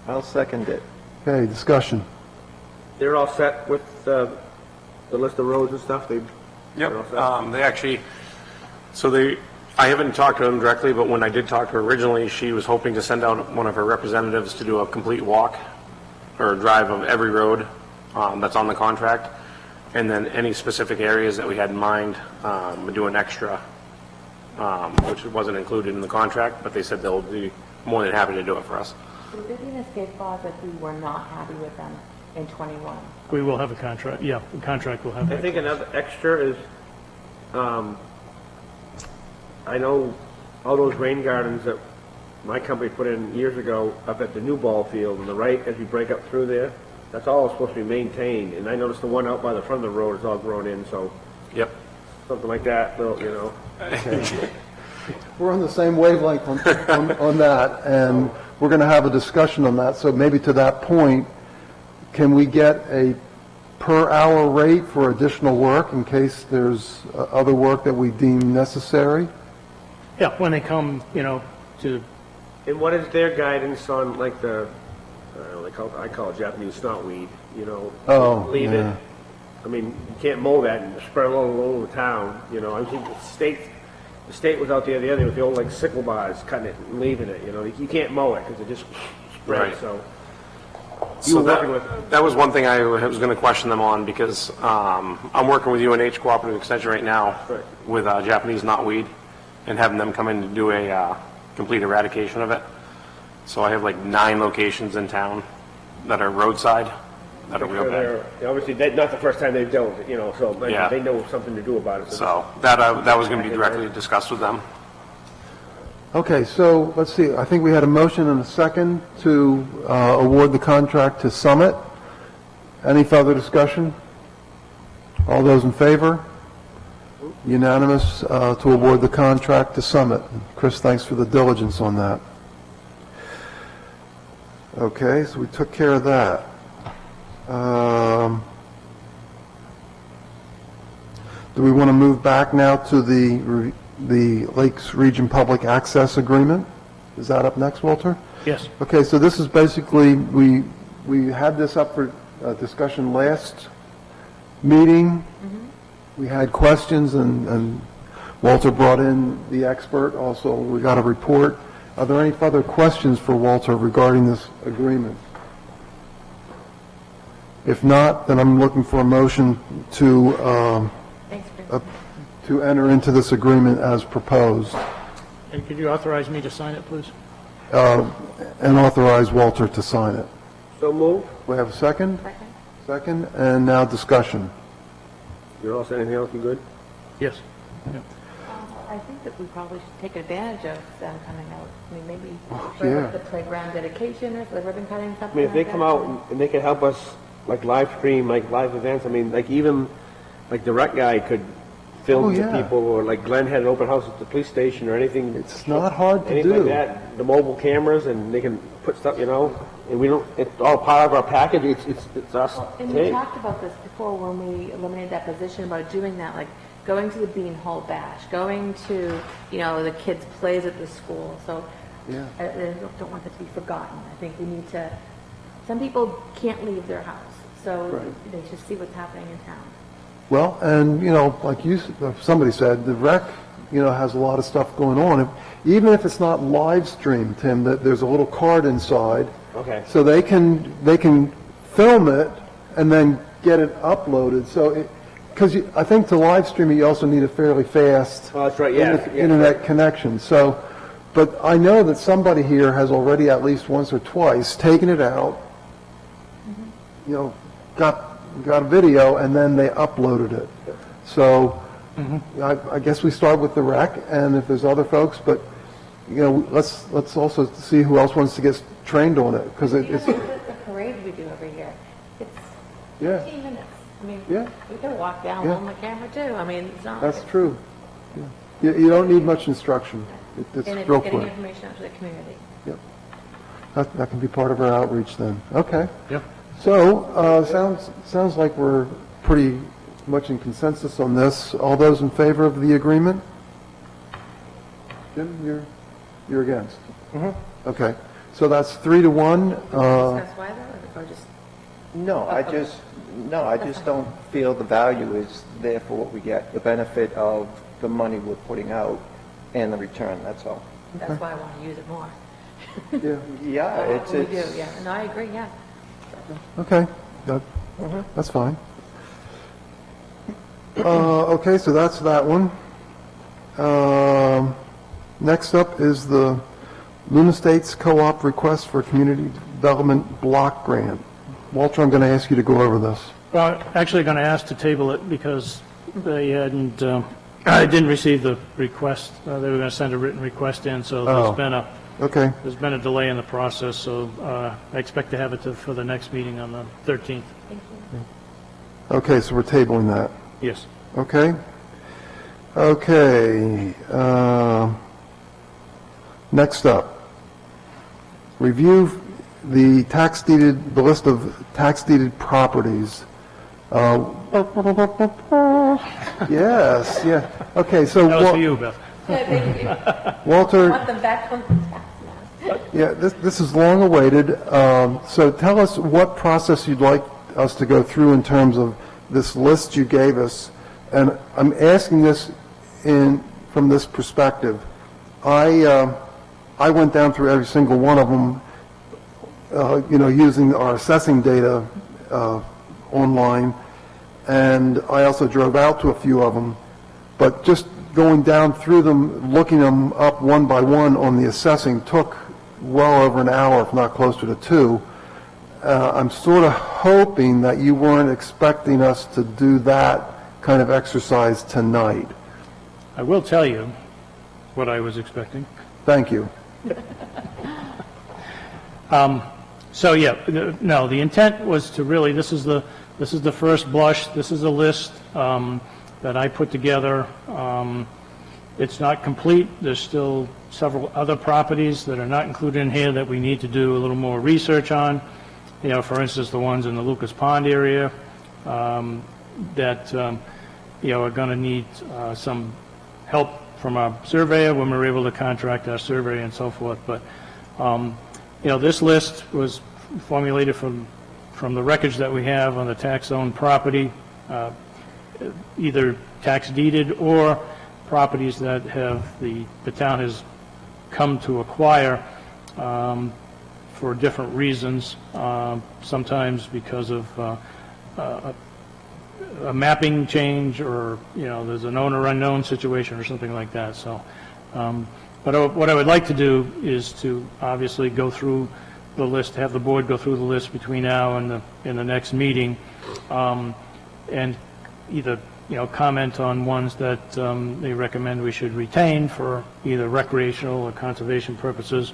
I'll second it. Okay, discussion. They're all set with the list of roads and stuff? They're all set? yep, they actually, I haven't talked to them directly, but when I did talk to her originally, she was hoping to send out one of her representatives to do a complete walk or drive of every road that's on the contract, and then any specific areas that we had in mind, would do an extra, which wasn't included in the contract, but they said they'll be more than happy to do it for us. Would there be an escape clause if we were not happy with them in 21? We will have a contract, yeah, the contract will have I that. think another extra is, I know all those rain gardens that my company put in years ago up at the new ball field on the right as you break up through there, that's all supposed to be maintained. And I noticed the one out by the front of the road is all grown in, so Yep. something like that, little, you know. We're on the same wavelength on that, and we're going to have a discussion on that. So maybe to that point, can we get a per-hour rate for additional work in case there's other work that we deem necessary? Yeah, when they come, to, And what is their guidance on like the, I call it Japanese snotweed, you know? Oh, Leave yeah. it. I mean, you can't mow that and spread it all over the town, you know? I think the state was out there the other day with the old like sickle bars, cutting it and leaving it, you know? You can't mow it because it just spreads, Right. so. So were working with- that was one thing I was going to question them on, because I'm working with UNH Cooperative Extension right now Right. with Japanese knotweed, and having them come in to do a complete eradication of it. So I have like 9 locations in town that are roadside, that are real bad. Obviously, not the first time they've dealt with it, you know, so like, Yeah. they know something to do about it. So that was going to be directly discussed with them. Okay, so let's see, I think we had a motion and a second to award the contract to Summit. Any further discussion? All those in favor? Unanimous to award the contract to Summit. Chris, thanks for the diligence on that. Okay, so we took care of that. Do we want to move back now to the Lakes Region Public Access Agreement? Is that up next, Walter? yes. Okay, so this is basically, we had this up for discussion last meeting. We had questions, and Walter brought in the expert. Also, we got a report. Are there any further questions for Walter regarding this agreement? If not, then I'm looking for a motion to Thanks, Chris. to enter into this agreement as proposed, And could you authorize me to sign it, please? and authorize Walter to sign it. So move. We have a second? Second? Second, and now discussion. You're all set, anything else, you good? Yes. Yeah. I think that we probably should take advantage of them coming out. I mean, maybe yeah. for the playground dedication or the ribbon cutting, something I mean, if they like come that. out and they can help us, like, live stream, like, live events, I mean, like, even, like, the rec guy could film Oh, the yeah. people, or like Glenn had an open house at the police station, or anything. It's not hard to Anything like do. that, the mobile cameras, and they can put stuff, you know, and we don't, it's all part of our package, it's us. And we talked about this before when we eliminated that position about doing that, like going to the Bean Hall Bash, going to, the kids' plays at the school. So Yeah. I don't want that to be forgotten. I think we need to, some people can't leave their house, so Right. they should see what's happening in town. Well, and, like somebody said, the rec, has a lot of stuff going on. Even if it's not live streamed, Tim, that there's a little card inside. Okay. So they can film it and then get it uploaded. So, because I think to live stream it, you also need a fairly fast Oh, that's right, yeah. Yeah, internet right. connection. So, but I know that somebody here has already at least once or twice taken it out, got a video, and then they uploaded it. So, I guess we start with the rec, and if there's other folks, but, let's also see who else wants to get trained on it, because it's, The parade we do every year, it's yeah, 15 minutes. I mean, Yeah. we could walk down Yeah. on the camera too. I mean, it's not. that's true. Yeah. You don't need much instruction. It's And it's real getting quick. information out to the community. Yep. That can be part of our outreach then. Okay. Yep. So, sounds like we're pretty much in consensus on this. All those in favor of the agreement? Jim, you're against? Mm-hmm. Okay. So that's 3-1. Discuss why though, or just, No, I just don't feel the value is there for what we get, the benefit of the money we're putting out and the return, that's all. that's why I want to use it more. Yeah. Yeah, it's, We do, yeah. No, I agree, yeah. Okay. That's fine. Okay, so that's that one. Next up is the Luna States Co-op request for community development block grant. Walter, I'm going to ask you to go over this. Well, actually going to ask to table it because they hadn't, I didn't receive the request. They were going to send a written request in, so Oh. Okay, there's been a delay in the process, so I expect to have it for the next meeting on the 13th. Thank you. okay, so we're tabling that. Yes. Okay? Okay, next up, review the list of tax deeded properties. Yes, yeah, okay, so. That was for you, Beth. Thank you. Walter, Want them back on the tax map. yeah, this is long awaited, so tell us what process you'd like us to go through in terms of this list you gave us, and I'm asking this from this perspective. I went down through every single one of them, using our assessing data online, and I also drove out to a few of them, but just going down through them, looking them up one by one on the assessing took well over an hour, if not closer to 2. I'm sort of hoping that you weren't expecting us to do that kind of exercise tonight. I will tell you what I was expecting. Thank you. So, yeah, no, the intent was to really, this is the first blush, this is a list that I put together. It's not complete, there's still several other properties that are not included in here that we need to do a little more research on. For instance, the ones in the Lucas Pond area that, are going to need some help from our surveyor when we're able to contract our survey and so forth. But, this list was formulated from the records that we have on the tax-owned property, either tax deeded or properties that the town has come to acquire for different reasons, sometimes because of a mapping change or, there's an owner unknown situation or something like that. So, but what I would like to do is to obviously go through the list, have the board go through the list between now and the next meeting, and either, comment on ones that they recommend we should retain for either recreational or conservation purposes.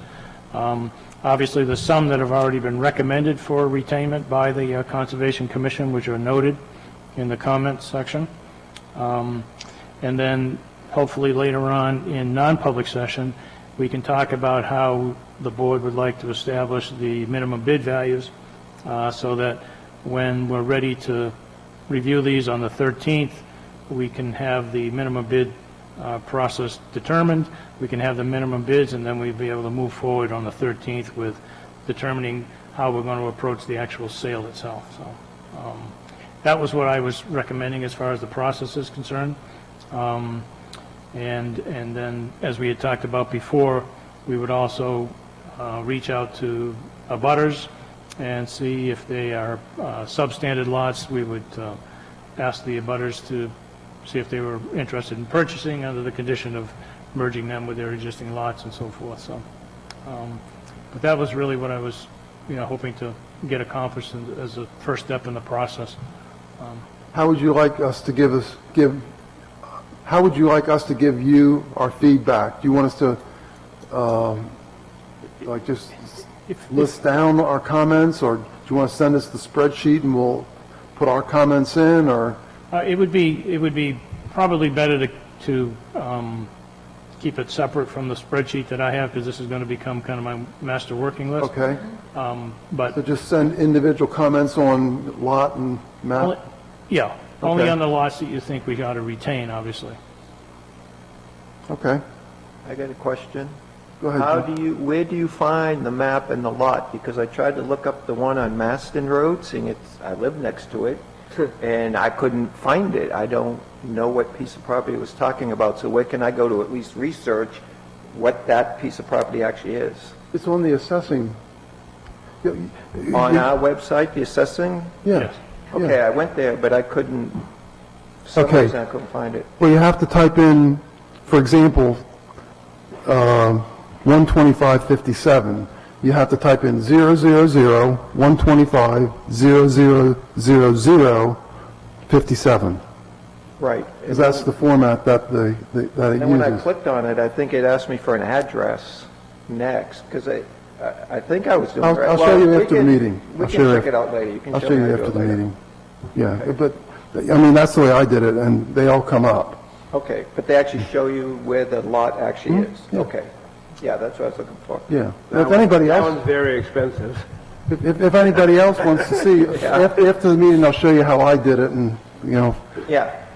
Obviously, there's some that have already been recommended for retainment by the Conservation Commission, which are noted in the comments section. And then hopefully later on in non-public session, we can talk about how the board would like to establish the minimum bid values so that when we're ready to review these on the 13th, we can have the minimum bid process determined, we can have the minimum bids, and then we'd be able to move forward on the 13th with determining how we're going to approach the actual sale itself. So that was what I was recommending as far as the process is concerned. And then, as we had talked about before, we would also reach out to abutters and see if they are substandard lots. We would ask the abutters to see if they were interested in purchasing under the condition of merging them with their existing lots and so forth. So, but that was really what I was, hoping to get accomplished as a first step in the process. How would you like us to how would you like us to give you our feedback? Do you want us to, just list down our comments, or do you want to send us the spreadsheet and we'll put our comments in, or? It would be probably better to keep it separate from the spreadsheet that I have, because this is going to become kind of my master working list. Okay, But so just send individual comments on lot and map? yeah, only Okay. on the lots that you think we ought to retain, obviously. Okay, I got a question. go ahead, How Jim. where do you find the map and the lot? Because I tried to look up the one on Maston Road, seeing I live next to it, and I couldn't find it. I don't know what piece of property it was talking about, so where can I go to at least research what that piece of property actually is? It's on the assessing. On our website, the assessing? Yeah. Yes. Okay, I went there, but I couldn't, for some Okay. reason I couldn't find it. Well, you have to type in, for example, 12557. You have to type in 000-125-000057, Right. because that's the format that it And when I uses. clicked on it, I think it asked me for an address next, because I think I was doing I'll right. I'll show Well, you we after the can- meeting. We I'll can show you check it out later. You can I'll show show me you how to do after it the later. meeting. Yeah, but, I mean, that's the way I did it, and they all come up. Okay, but they actually show you where the lot actually is? yeah. Okay. Yeah, that's what I was looking for. Yeah. If anybody That else, one's very expensive. if anybody else wants to see, after the meeting, I'll show you how I did it, and, Yeah,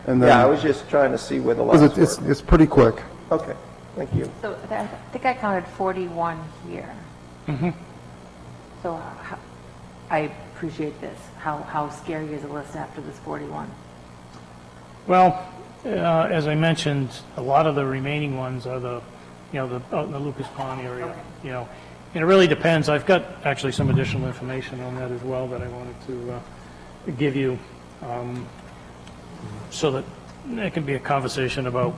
And then- yeah, I was just trying to see where the lots because were. it's pretty quick. Okay, thank you. So I think I counted 41 here. So I appreciate this. How scary is a list after this 41? Well, as I mentioned, a lot of the remaining ones are the Lucas Pond area, and it really depends. I've got actually some additional information on that as well that I wanted to give you, so that there can be a conversation about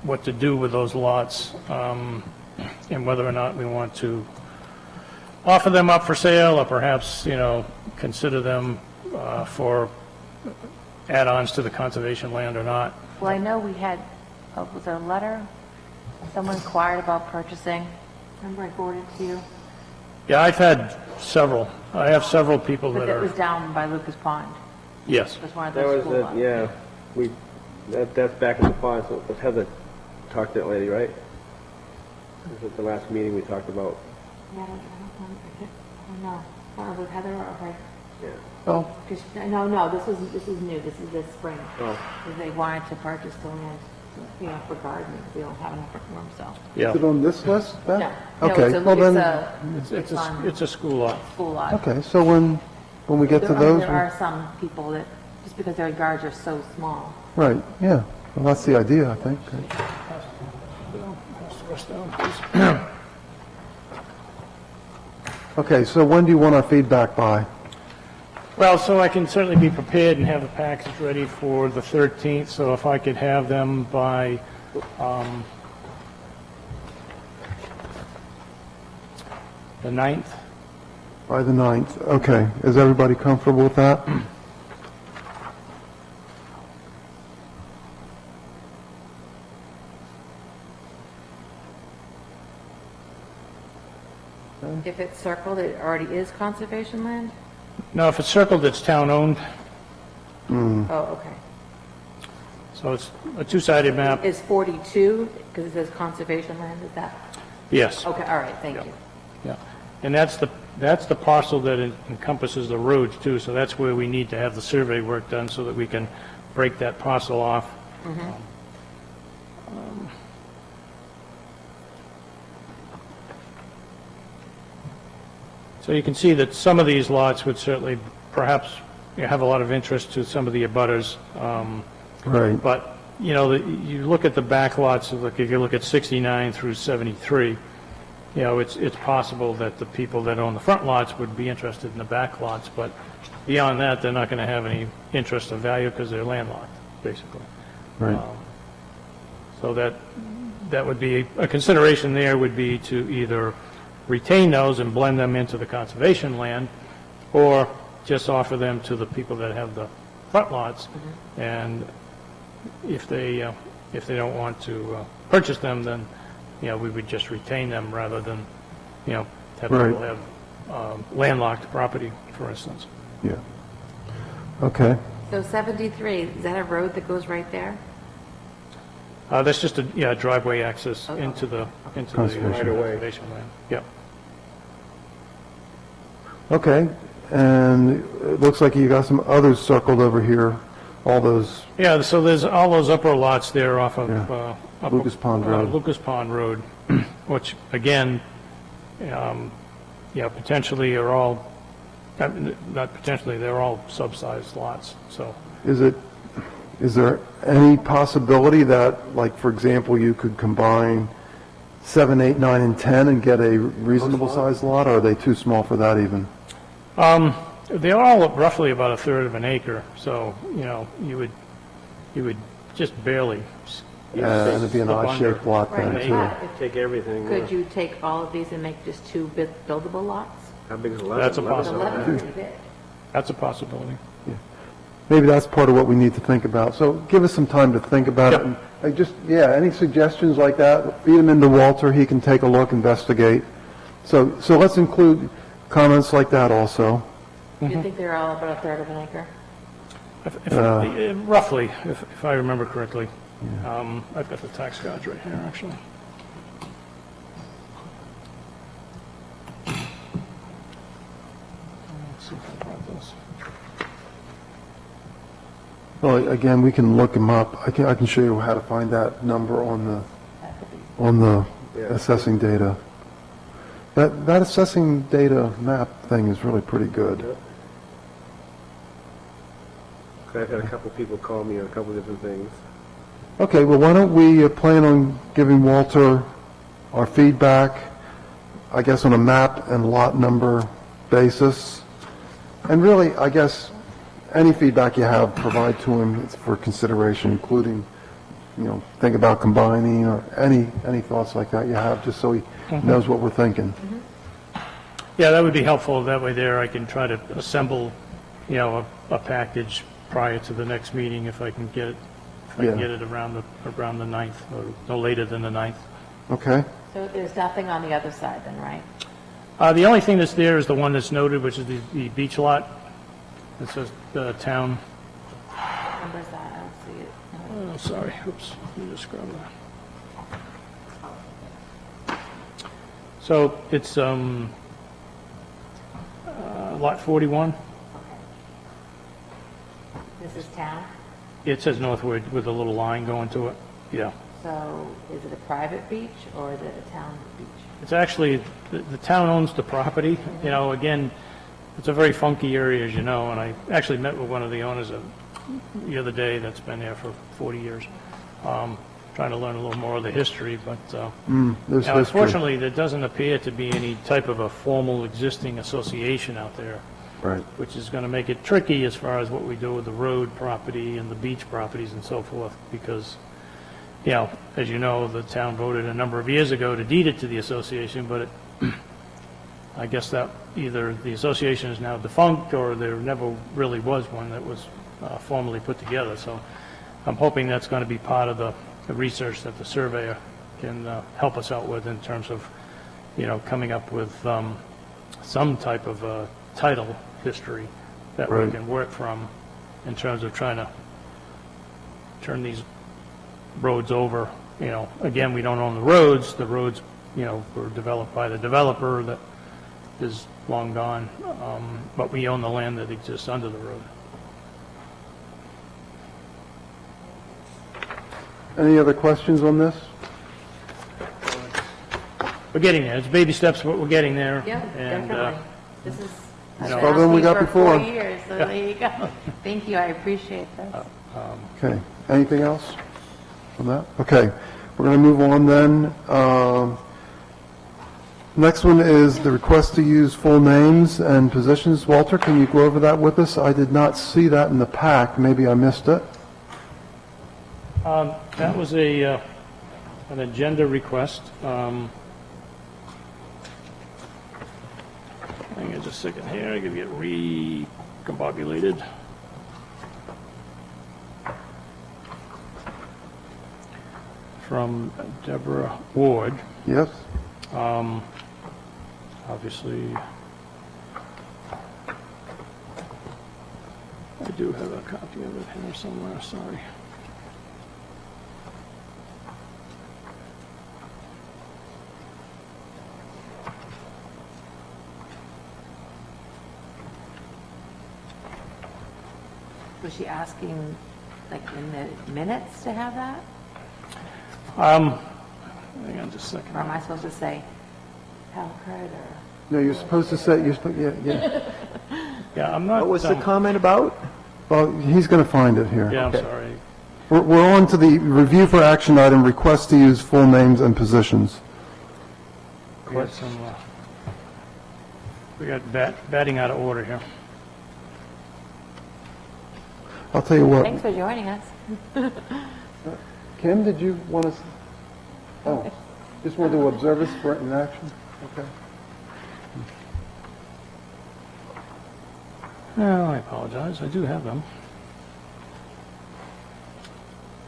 what to do with those lots, and whether or not we want to offer them up for sale, or perhaps, consider them for add-ons to the conservation land or not. Well, I know we had, was there a letter? Someone inquired about purchasing. Remember I forwarded it to you? Yeah, I've had several. I have several people But that it was are, down by Lucas Pond. yes. It was one of That those was, school lots. that's back in the pond, so let's Heather talk to that lady, right? This was the last meeting we talked about. Yeah, I don't know. I don't know if Heather or her. Yeah. Oh, No, this is new. This is this spring. Oh. Because they wanted to purchase the land, for gardening. We don't have enough room, so. Yeah. is it on this list, Beth? No, Okay, it's well then, It's on a school lot. school lot. okay, so when we get to those, There are some people that, just because their yards are so small. right, yeah, well, that's the idea, I think. Okay, so when do you want our feedback by? Well, so I can certainly be prepared and have the package ready for the 13th, so if I could have them by, the 9th? By the 9th, okay. Is everybody comfortable with that? If it's circled, it already is conservation land? No, if it's circled, it's town-owned, Oh, okay. so it's a two-sided map. Is 42, because it says conservation land, is that? Yes. Okay, all right, thank you. Yeah, and that's the parcel that encompasses the roads too, so that's where we need to have the survey work done so that we can break that parcel off. So you can see that some of these lots would certainly perhaps have a lot of interest to some of the abutters. Right. But, you know, you look at the back lots, like if you look at 69 through 73, you know, it's possible that the people that own the front lots would be interested in the back lots, but beyond that, they're not going to have any interest or value because they're landlocked, basically. Right. So that would be, a consideration there would be to either retain those and blend them into the conservation land, or just offer them to the people that have the front lots. And if they don't want to purchase them, then, you know, we would just retain them rather than, you know, have Right. people have landlocked property, for instance. Yeah. Okay. So 73, is that a road that goes right there? That's just a, driveway access Okay. into the Conservation. conservation land. Yeah. Okay, and it looks like you got some others circled over here, all those, Yeah, so there's all those upper lots there off of, Yeah. upper- Lucas Pond Road. Lucas Pond Road, which, again, potentially are all, not potentially, they're all subsized lots, so. is there any possibility that, like, for example, you could combine 7, 8, 9, and 10 and get a reasonable sized lot, or are they too small for that even? They're all roughly about a third of an acre, so, you know, you would just barely. And it'd be an Up odd-shaped under. lot then, Right. too. If- Take everything. Could you take all of these and make just two buildable lots? How big is 11? That's a 11? possibility. 11 is pretty big. That's a possibility. Maybe that's part of what we need to think about. So give us some time to think about it. Yep. And any suggestions like that, feed them into Walter, he can take a look, investigate. So let's include comments like that also. You think they're all about a third of an acre? Roughly, if I remember correctly. I've got the tax cards right here, actually. Let's see if I brought those. Well, again, we can look them up. I can show you how to find that number on the assessing data. That assessing data map thing is really pretty good. I've had a couple people call me on a couple different things. Okay, well, why don't we plan on giving Walter our feedback, I guess on a map and lot number basis? And really, I guess, any feedback you have, provide to him for consideration, including, you know, think about combining, or any thoughts like that you have, just so he knows what we're thinking. Yeah, that would be helpful. That way there, I can try to assemble, you know, a package prior to the next meeting if I can get it, around the 9th, or no later than the 9th. Okay? So there's nothing on the other side then, right? The only thing that's there is the one that's noted, which is the beach lot. It says the town. Number's that, I don't see it. No. Oh, sorry, oops, let me just grab that. So it's lot 41. This is town, It says Northwood with a little line going to it. Yeah. so is it a private beach or is it a town beach? It's actually, the town owns the property. You know, again, it's a very funky area, as you know, and I actually met with one of the owners the other day that's been there for 40 years, trying to learn a little more of the history, but There's now, history. unfortunately, there doesn't appear to be any type of a formal existing association out there, Right. which is going to make it tricky as far as what we do with the road property and the beach properties and so forth, because, you know, as you know, the town voted a number of years ago to deed it to the association, but I guess that either the association is now defunct or there never really was one that was formally put together. So I'm hoping that's going to be part of the research that the surveyor can help us out with in terms of, you know, coming up with some type of title history that we Right. can work from in terms of trying to turn these roads over. You know, again, we don't own the roads. The roads, you know, were developed by the developer that is long gone, but we own the land that exists under the road. Any other questions on this? We're getting there. It's baby steps, but we're getting there. Yeah, And, definitely. This is, I've know, been Better than we asking got for before. 4 years, so there you go. Thank you, I appreciate this. Okay, anything else on that? Okay, we're going to move on then. Next one is the request to use full names and positions. Walter, can you go over that with us? I did not see that in the pack, maybe I missed it. That was an agenda request. Hang on just a second here, I give you it recombobulated. From Deborah Ward. Yes? Obviously, I do have a copy of it here somewhere, sorry. Was she asking, like, in the minutes to have that? Hang on just a Or am second. I supposed to say Halkard or? No, you're supposed to say, yeah. Yeah, I'm not. What was the comment about? Well, he's going to find it here. Yeah, I'm sorry. We're on to the review for action item, request to use full names and positions. We got some, we got batting out of order here. I'll tell you what, Thanks for joining us. Kim, did you want to, oh, just want to observe us for it in action? Okay. No, I apologize, I do have them.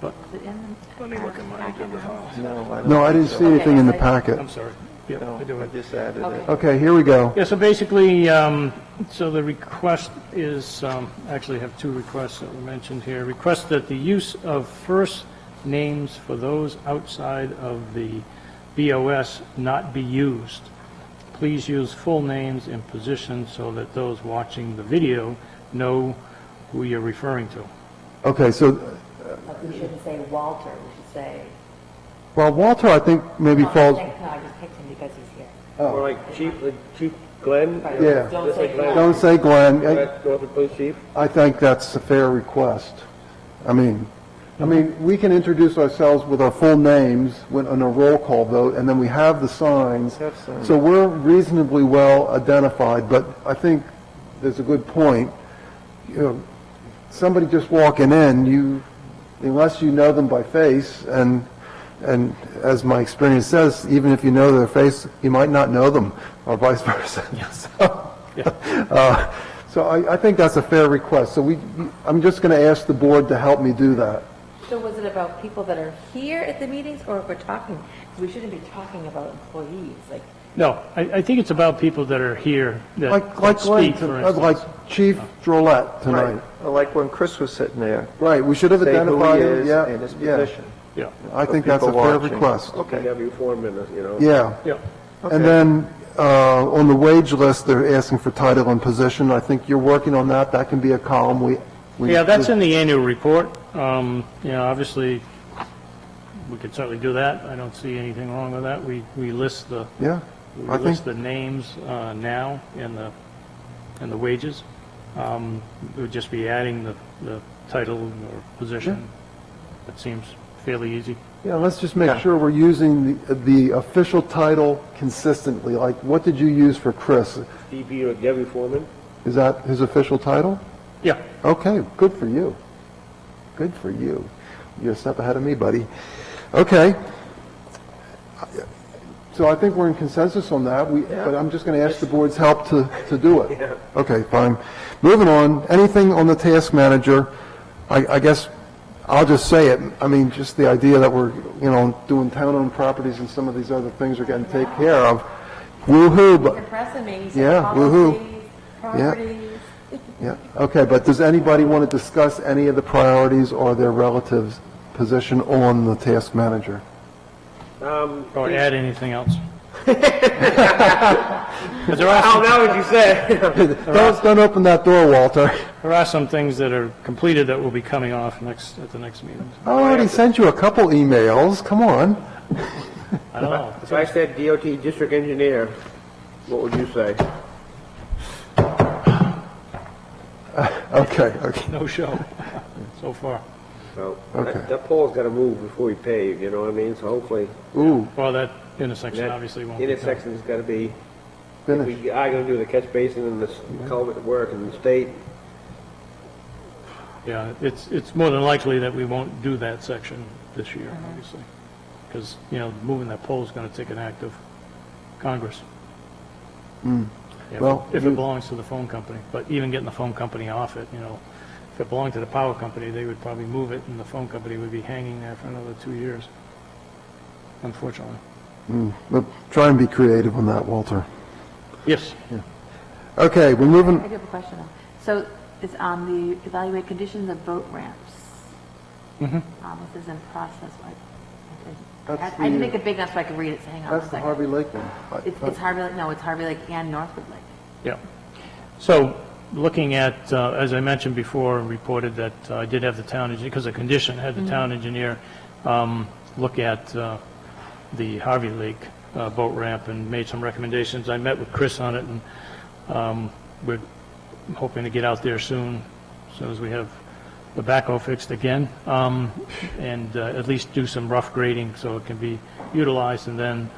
But, Is it in the let me look at my packet? agenda file. No, I don't. No, I didn't see anything in the Okay. packet. I'm sorry. Yeah, I do No, I it. just added Okay. it. Okay, here we go. Yeah, so basically, so the request is, actually have two requests that were mentioned here. Request that the use of first names for those outside of the BOS not be used. Please use full names and positions so that those watching the video know who you're referring to. Okay, so, Like, we shouldn't say Walter, we should say. well, Walter, I think maybe No, falls, I just picked him because he's here. Or like Chief Glenn? Yeah. Don't say Glenn. don't say Glenn. Norfolk Police Chief? I think that's a fair request. I mean, we can introduce ourselves with our full names on a roll call vote, and then we have the signs. Have signs. So we're reasonably well identified, but I think there's a good point. You know, somebody just walking in, unless you know them by face, and as my experience says, even if you know their face, you might not know them, or vice versa. So I think that's a fair request. So I'm just going to ask the board to help me do that. So was it about people that are here at the meetings, or if we're talking, we shouldn't be talking about employees, like, No, I think it's about people that are here that Like Glenn, speak, for like instance. Chief Drolet tonight. Right. Like when Chris was sitting there, Right, we should have say who identified he him, is yeah, and his yeah. position. Yeah, I think that's a people fair watching. request. Okay. DPW foreman, you know? Yeah. yeah. And then, on the wage list, they're asking for title and position. I think you're working on that. That can be a column. Yeah, that's in the annual report. You know, obviously, we could certainly do that. I don't see anything wrong with that. We list the, Yeah, we I think, list the names now and the wages. It would just be adding the title or position. That seems fairly easy. yeah, let's just make Yeah. sure we're using the official title consistently. Like, what did you use for Chris? DPW foreman? Is that his official title? Yeah, Okay, good for you. Good for you. You're a step ahead of me, buddy. Okay. So I think we're in consensus on that, but I'm just going to ask the board's help to do it. Okay, fine. Moving on, anything on the task manager, I guess I'll just say it. I mean, just the idea that we're, doing town-owned properties and some of these other things are getting taken care of. Woo-hoo, but, impressing me, Yeah, woo-hoo. policies, Yeah. properties. yeah, okay, but does anybody want to discuss any of the priorities or their relatives' position on the task manager? or add anything else. But there are Oh, some, now what you said. Don't open that door, Walter. there are some things that are completed that will be coming off at the next meeting. I already sent you a couple emails, come on. I don't know. If I said DOT district engineer, what would you say? Okay. No show so far. So, Okay. that pole's gotta move before we pave, you know what I mean? So hopefully, Ooh, Well, that intersection that obviously won't be done. intersection's gotta be, if finished. we are gonna do the catch basin and the culvert work and the state, Yeah, it's more than likely that we won't do that section this year, obviously. Because, moving that pole is going to take an act of Congress. Yeah, Well, if it belongs to the phone company. But even getting the phone company off it, if it belonged to the power company, they would probably move it, and the phone company would be hanging there for another 2 years, unfortunately. But try and be creative on that, Walter. Yes. Okay, we're moving, I do have a question. So it's on the evaluate conditions of boat ramps. This is in process. That's I didn't the- make it big enough so I could read it, so hang on one that's the second. Harvey Lake one. It's Harvey Lake, no, it's Harvey Lake and Northwood Lake. Yeah. So, looking at, as I mentioned before, reported that I did have the town engineer, because of condition, had the town engineer look at the Harvey Lake boat ramp and made some recommendations. I met with Chris on it, and we're hoping to get out there soon as we have the backhoe fixed again, and at least do some rough grading so it can be utilized, and then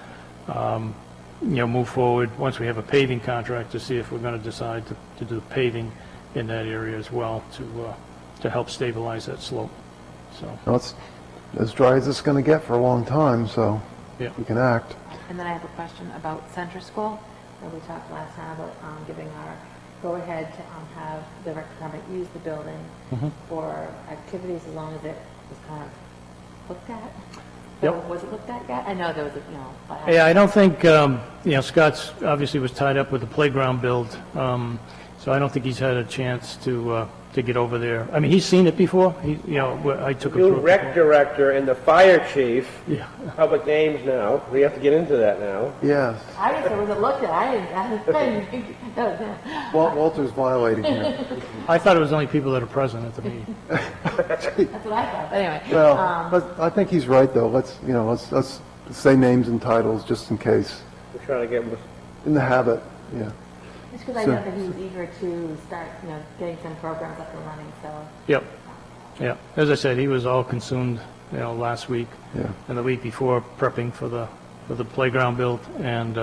move forward once we have a paving contract to see if we're going to decide to do paving in that area as well to help stabilize that slope. So, Well, it's as dry as it's going to get for a long time, so yeah. we can act. And then I have a question about Center School, where we talked last time about giving our go-ahead to have the rec department use the building for activities as long as it was kind of looked at. Yep. So was it looked at yet? I know there was, Yeah, I don't think, Scott's obviously was tied up with the playground build, so I don't think he's had a chance to get over there. I mean, he's seen it before. I took him new through it rec before. director and the fire chief, Yeah. public names now, we have to get into that now. Yes, I didn't say was it looked at. I didn't. Walter's violating here. I thought it was only people that are present at the meeting. That's what I thought. But anyway, Well, but I think he's right, though. Let's say names and titles just in case. We're trying to get with In the habit, yeah. just because I know that he was eager to start, getting some programs up and running. So Yep. Yeah. As I said, he was all consumed, last week Yeah. and the week before prepping for the playground build, and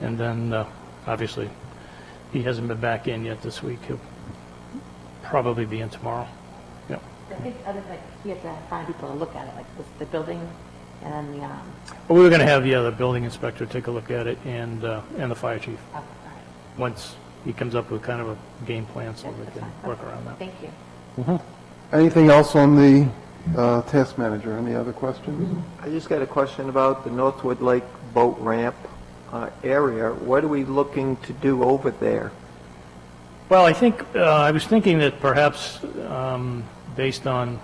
then obviously he hasn't been back in yet this week. He'll probably be in tomorrow. Yep. I think other he had to find people to look at it, like the building and then the But we were going to have the building inspector take a look at it, and the fire chief, all right. once he comes up with kind of a game plan so we That's can fine. work around that. Thank you. Anything else on the task manager? Any other questions? I just got a question about the Northwood Lake boat ramp area. What are we looking to do over there? Well, I think, I was thinking that perhaps, based on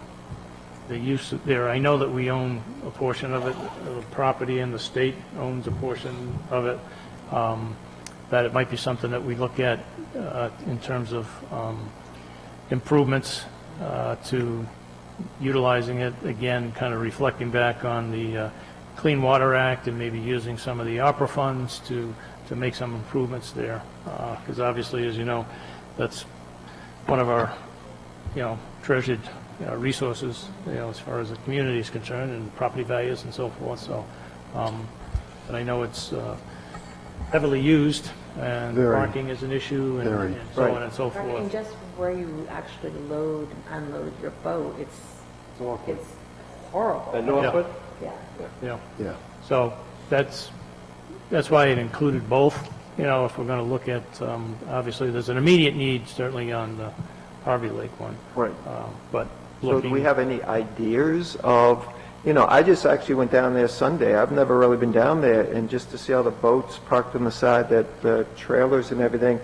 the use there, I know that we own a portion of it, the property, and the state owns a portion of it, that it might be something that we look at in terms of improvements to utilizing it, again, kind of reflecting back on the Clean Water Act and maybe using some of the opera funds to make some improvements there. Because obviously, as you know, that's one of our, treasured resources, as far as the community is concerned, and property values and so forth. So, but I know it's heavily used, and Very. parking is an issue, Very. and so Right. on and so Right, and forth. just where you actually load and unload your boat, it's awkward. horrible. the Northwood. Yeah. Yeah. Yeah. So that's why it included both. If we're going to look at, obviously, there's an immediate need certainly on the Harvey Lake one. Right. But So looking. do we have any ideas of, I just actually went down there Sunday. I've never really been down there, and just to see all the boats parked on the side, that the trailers and everything,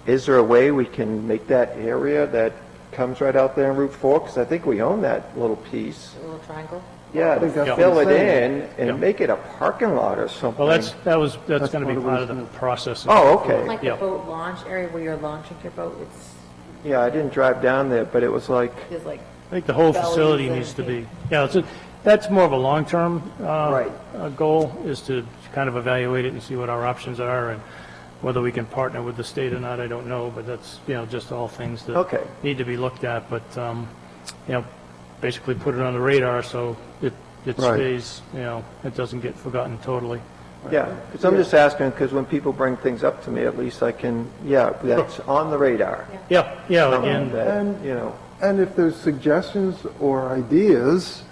is there a way we can make that area that comes right out there in Route 4? Because I think we own that little piece. A little triangle. Yeah, think that's what fill he's it in Yeah. and make it a parking lot or something. Well, that's going to be what it part was of the process. Oh, okay. Like Yeah. the boat launch area where you're launching your boat, Yeah, I didn't drive down there, but it was like, it's like, I think the whole Bellies facility and- needs to be, that's more of a long-term Right. goal, is to kind of evaluate it and see what our options are, and whether we can partner with the state or not, I don't know, but that's, just all things that Okay. need to be looked at, but, basically put it on the radar so it Right. stays, it doesn't get forgotten totally. yeah, because I'm just asking, because when people bring things up to me, at least I can, that's on the radar. Yeah, And and, that, And if there's suggestions or ideas,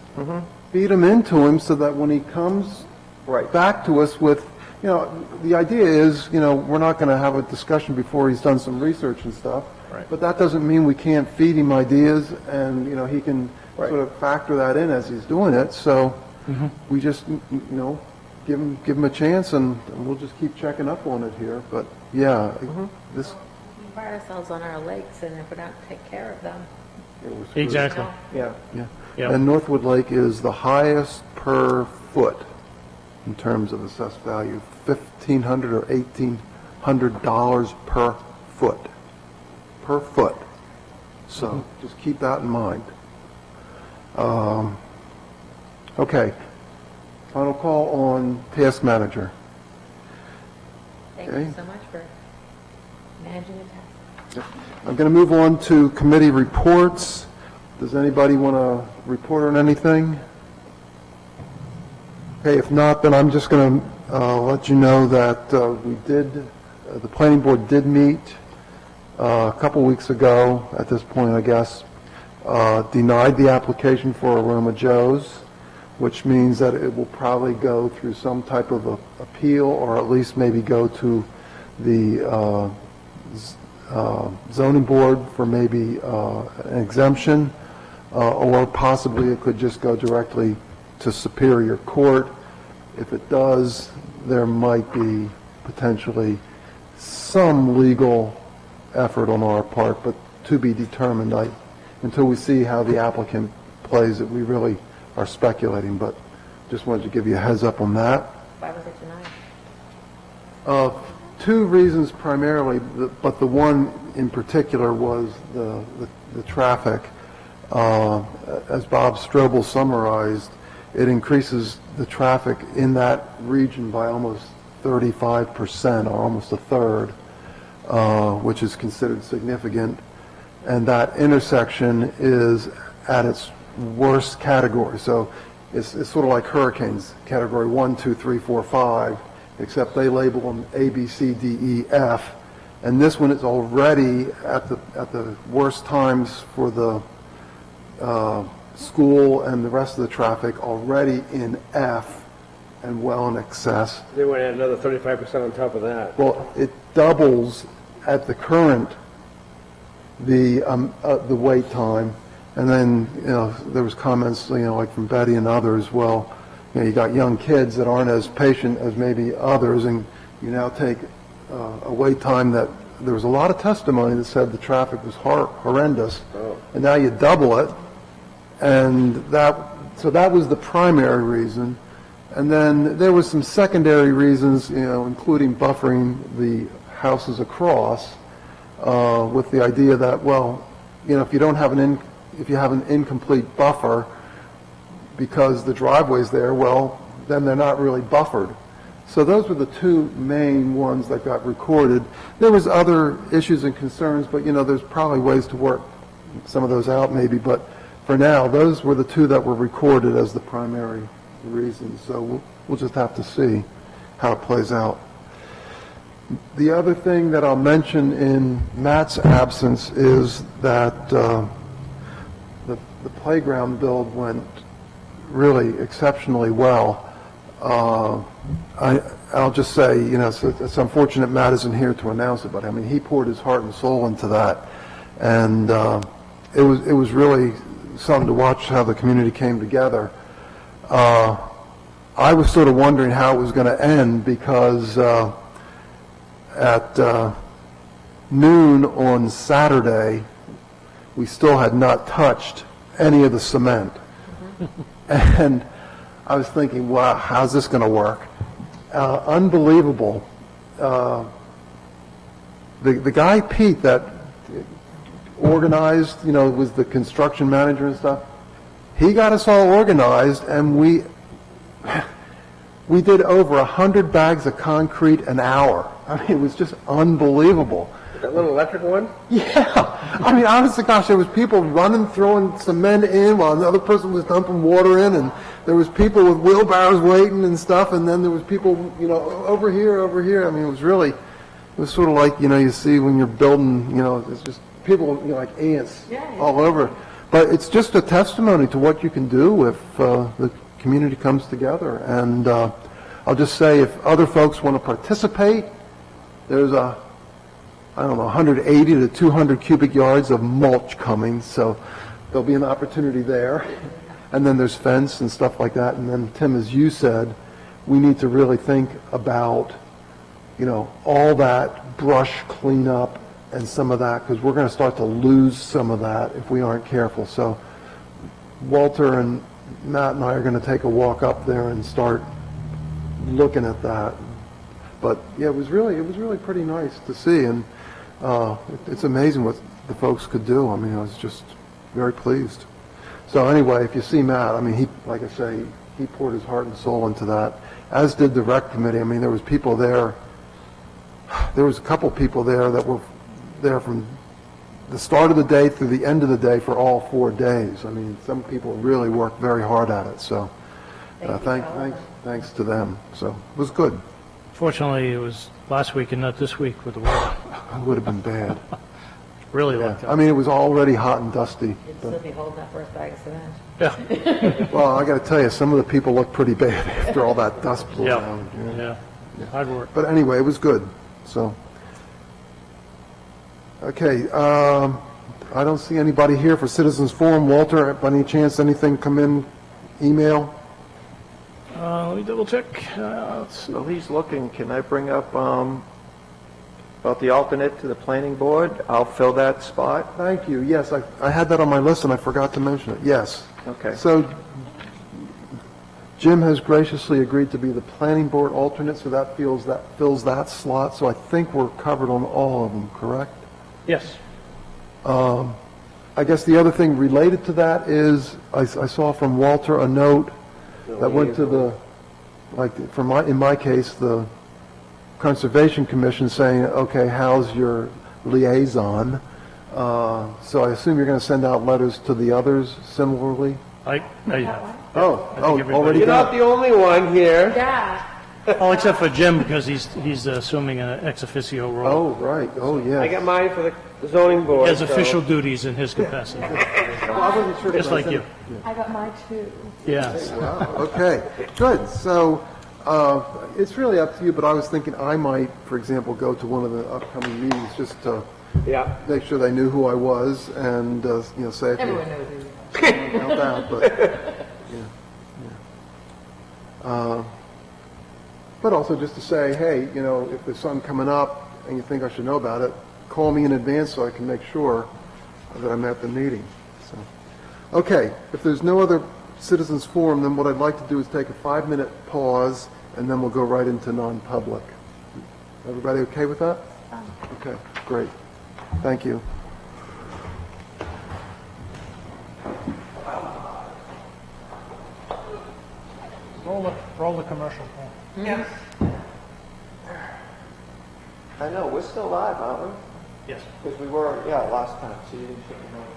feed them into him so that when he comes Right. back to us with, the idea is, we're not going to have a discussion before he's done some research and stuff. Right. But that doesn't mean we can't feed him ideas and, he can Right. sort of factor that in as he's doing it. So we just, give him a chance and we'll just keep checking up on it here. But yeah, this, we pride ourselves on our lakes, and if we don't take care of them, exactly, Yeah. yeah. Yeah. And Northwood Lake is the highest per foot in terms of assessed value, $1,500 or $1,800 per foot. Per foot. So just keep that in mind. Okay. Final call on task manager. thank Okay. you so much for managing the task. I'm going to move on to committee reports. Does anybody want to report on anything? Okay, if not, then I'm just going to let you know that the planning board did meet a couple weeks ago, at this point, I guess, denied the application for Aroma Joe's, which means that it will probably go through some type of appeal, or at least maybe go to the zoning board for maybe an exemption, or possibly it could just go directly to Superior Court. If it does, there might be potentially some legal effort on our part, but to be determined. Until we see how the applicant plays it, we really are speculating, but just wanted to give you a heads up on that. Why was it denied? Two reasons primarily, but the one in particular was the traffic. As Bob Strobel summarized, it increases the traffic in that region by almost 35%, or almost a third, which is considered significant. And that intersection is at its worst category. So it's sort of like hurricanes, category 1, 2, 3, 4, 5, except they label them A, B, C, D, E, F. And this one is already at the worst times for the school and the rest of the traffic, already in F and well in excess. They want to add another 35% on top of that. Well, it doubles at the current, the wait time. And then, there was comments, like from Betty and others, well, you got young kids that aren't as patient as maybe others, and you now take a wait time that, there was a lot of testimony that said the traffic was horrendous, and now you double it, and so that was the primary reason. And then there was some secondary reasons, including buffering the houses across, with the idea that, well, if you don't have if you have an incomplete buffer because the driveway's there, well, then they're not really buffered. So those were the two main ones that got recorded. There was other issues and concerns, but there's probably ways to work some of those out maybe, but for now, those were the two that were recorded as the primary reasons. So we'll just have to see how it plays out. The other thing that I'll mention in Matt's absence is that the playground build went really exceptionally well. I'll just say, it's unfortunate Matt isn't here to announce it, but I mean, he poured his heart and soul into that, and it was really something to watch how the community came together. I was sort of wondering how it was going to end because at noon on Saturday, we still had not touched any of the cement. And I was thinking, wow, how's this going to work? Unbelievable. The guy, Pete, that organized, was the construction manager and stuff, he got us all organized, and we did over 100 bags of concrete an hour. I mean, it was just unbelievable. That little electric one? Yeah. I mean, honestly, gosh, there was people running, throwing cement in while another person was dumping water in, and there was people with wheelbarrows waiting and stuff, and then there was people, over here. I mean, it was sort of like, you see when you're building, it's just people, like ants all over. But it's just a testimony to what you can do if the community comes together. And I'll just say, if other folks want to participate, there's 180 to 200 cubic yards of mulch coming, so there'll be an opportunity there. And then there's fence and stuff like that. And then, Tim, as you said, we need to really think about, all that brush cleanup and some of that, because we're going to start to lose some of that if we aren't careful. So Walter and Matt and I are going to take a walk up there and start looking at that. But yeah, it was really pretty nice to see, and it's amazing what the folks could do. I mean, I was just very pleased. So anyway, if you see Matt, I mean, he, like I say, he poured his heart and soul into that, as did the rec committee. I mean, there was people there. There was a couple people there that were there from the start of the day through the end of the day for all 4 days. I mean, some people really worked very hard at it. So thanks to them. So it was good. Fortunately, it was last week and not this week with the weather. It would have been bad. Really Yeah. lucky. I mean, it was already hot and dusty. You'd still be holding that first bag of cement. Yeah, Well, I got to tell you, some of the people looked pretty bad after all that dust blew yeah, around. yeah. Hard work. But anyway, it was good. So, okay, I don't see anybody here for Citizens Forum. Walter, by any chance, anything come in, email? Let me double check. Let's see. So he's looking, can I bring up about the alternate to the planning board? I'll fill that spot. Thank you. Yes, I had that on my list and I forgot to mention it. Yes. Okay. So Jim has graciously agreed to be the planning board alternate, so that fills that slot. So I think we're covered on all of them, correct? Yes. I guess the other thing related to that is I saw from Walter a note that went to the, in my case, the Conservation Commission saying, okay, how's your liaison? So I assume you're going to send out letters to the others similarly? I Already You're not done. the only one here. Yeah. well, except for Jim, because he's assuming an ex officio role. Oh, right, oh, I yeah. got mine for the zoning board. He has so- official duties in his capacity, I wasn't sure just if I like said you. it. I got mine too. Yes. Wow, okay, good. So it's really up to you, but I was thinking I might, for example, go to one of the upcoming meetings just to Yeah. make sure they knew who I was and, say if Everyone you knows who you are. count out, but, but also just to say, hey, if there's something coming up and you think I should know about it, call me in advance so I can make sure that I'm at the meeting. So, okay, if there's no other citizens forum, then what I'd like to do is take a 5-minute pause, and then we'll go right into non-public. Everybody okay with that? Okay, great. Thank you. Roll the commercial. I know, we're still live, aren't we? Yes. Because we were, last time, so you didn't take the notes.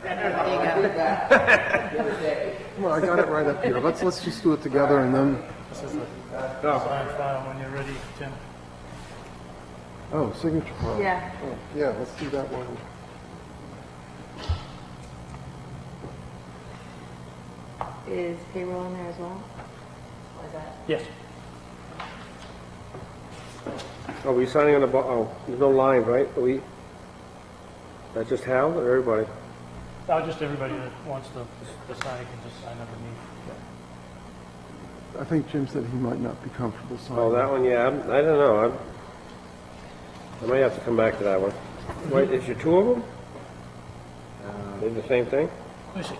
Come on, I got it right up here. Let's just do it together and then, Sign file when you're ready, Tim. oh, signature file. Yeah. Oh, yeah, let's do that one. Is payroll in there as well? Or is that? Yes. Are we signing on the, oh, there's no line, right? Are we, that's just Hal or everybody? Just everybody that wants to sign can just sign underneath. I think Jim said he might not be comfortable signing. Oh, that one, yeah, I don't know, I might have to come back to that one. Wait, is there two of them? They're the same thing? Let me see.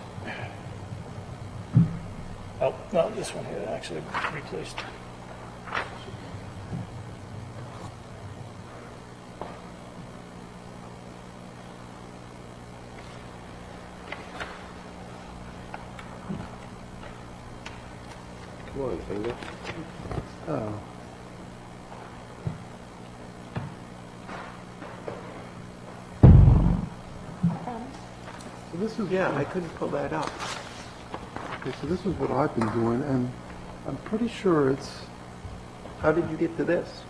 Oh, no, this one here actually replaced. Come on, finger. Oh. So this is, Yeah, I couldn't pull that up. okay, so this is what I've been doing, and I'm pretty sure it's, How did you get to this?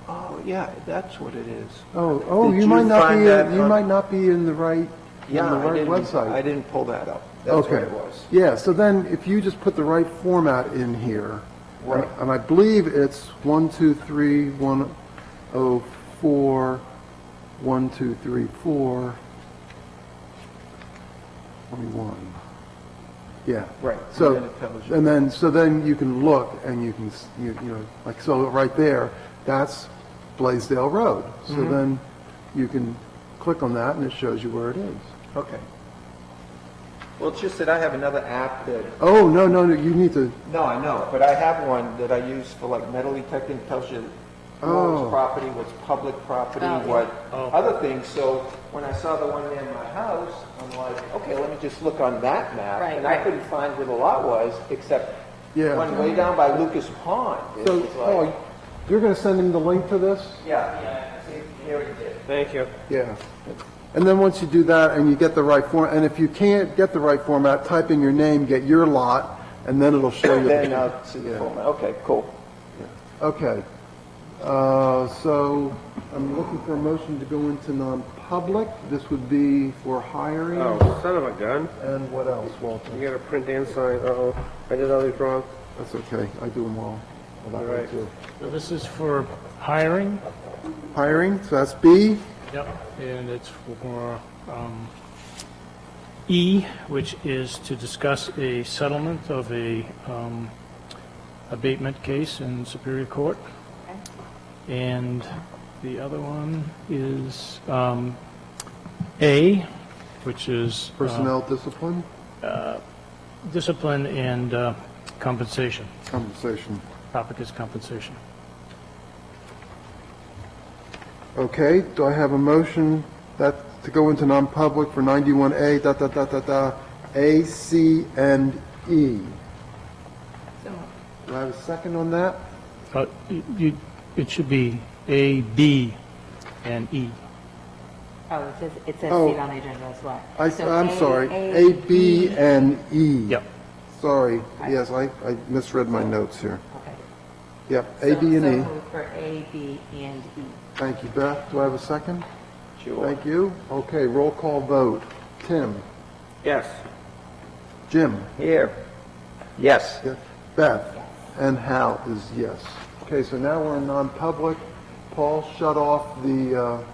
Oh, yeah, that's what it is. oh, Did you might you not find be, that you on- might not be in the right, Yeah, on the I right didn't, website. I didn't pull that up. That's what Okay. it was. Yeah, so then if you just put the right format in here, Right. and I believe it's 123-104, 1234, 21. Yeah. Right, So, and then it tells you. and then, so then you can look and you can, you know, like, so right there, that's Blaisdell Road. So Mm-hmm. then you can click on that and it shows you where it is. Okay. Well, it's just that I have another app that, Oh, no, you need to, no, I know, but I have one that I use for like metal detecting, tells you what's Oh. property, what's public property, Oh. what other things. So when I saw the one near my house, I'm like, okay, let me just look on that map. Right, And I right. couldn't find where the lot was, except Yeah. one way down by Lucas Pond. It so, was like, you're going to send him the link to this? yeah, see, here it is. Thank you. Yeah. And then once you do that and you get the right form, and if you can't get the right format, type in your name, get your lot, and then it'll show you. Then I'll see the format. Okay, cool. Okay. So I'm looking for a motion to go into non-public. This would be for hiring. Oh, son of a gun. And what else, Walter? You gotta print and sign, uh-oh, I did all these wrong. That's okay. I do them all. That way Right. too. So this is for hiring. Hiring, so that's B. Yep. And it's for E, which is to discuss a settlement of a abatement case in Superior Court. And the other one is A, which is Personnel discipline, discipline and compensation. compensation. Topic is compensation. Okay, do I have a motion that, to go into non-public for 91A, A, C, and E? Do I have a second on that? It should be A, B, and E. Oh, it says Oh. seat on the agenda as well. I, So I'm sorry, A, B, and E. Yep. Sorry, yes, I misread my notes here. Okay. Yep, A, B, and So E. moved for A, B, and E. Thank you, Beth. Do I have a second? Sure. Thank you. Okay, roll call vote. Tim? Yes. Jim? Here. Yes. Yes. Beth? And Hal is yes. Okay, so now we're in non-public. Paul, shut off the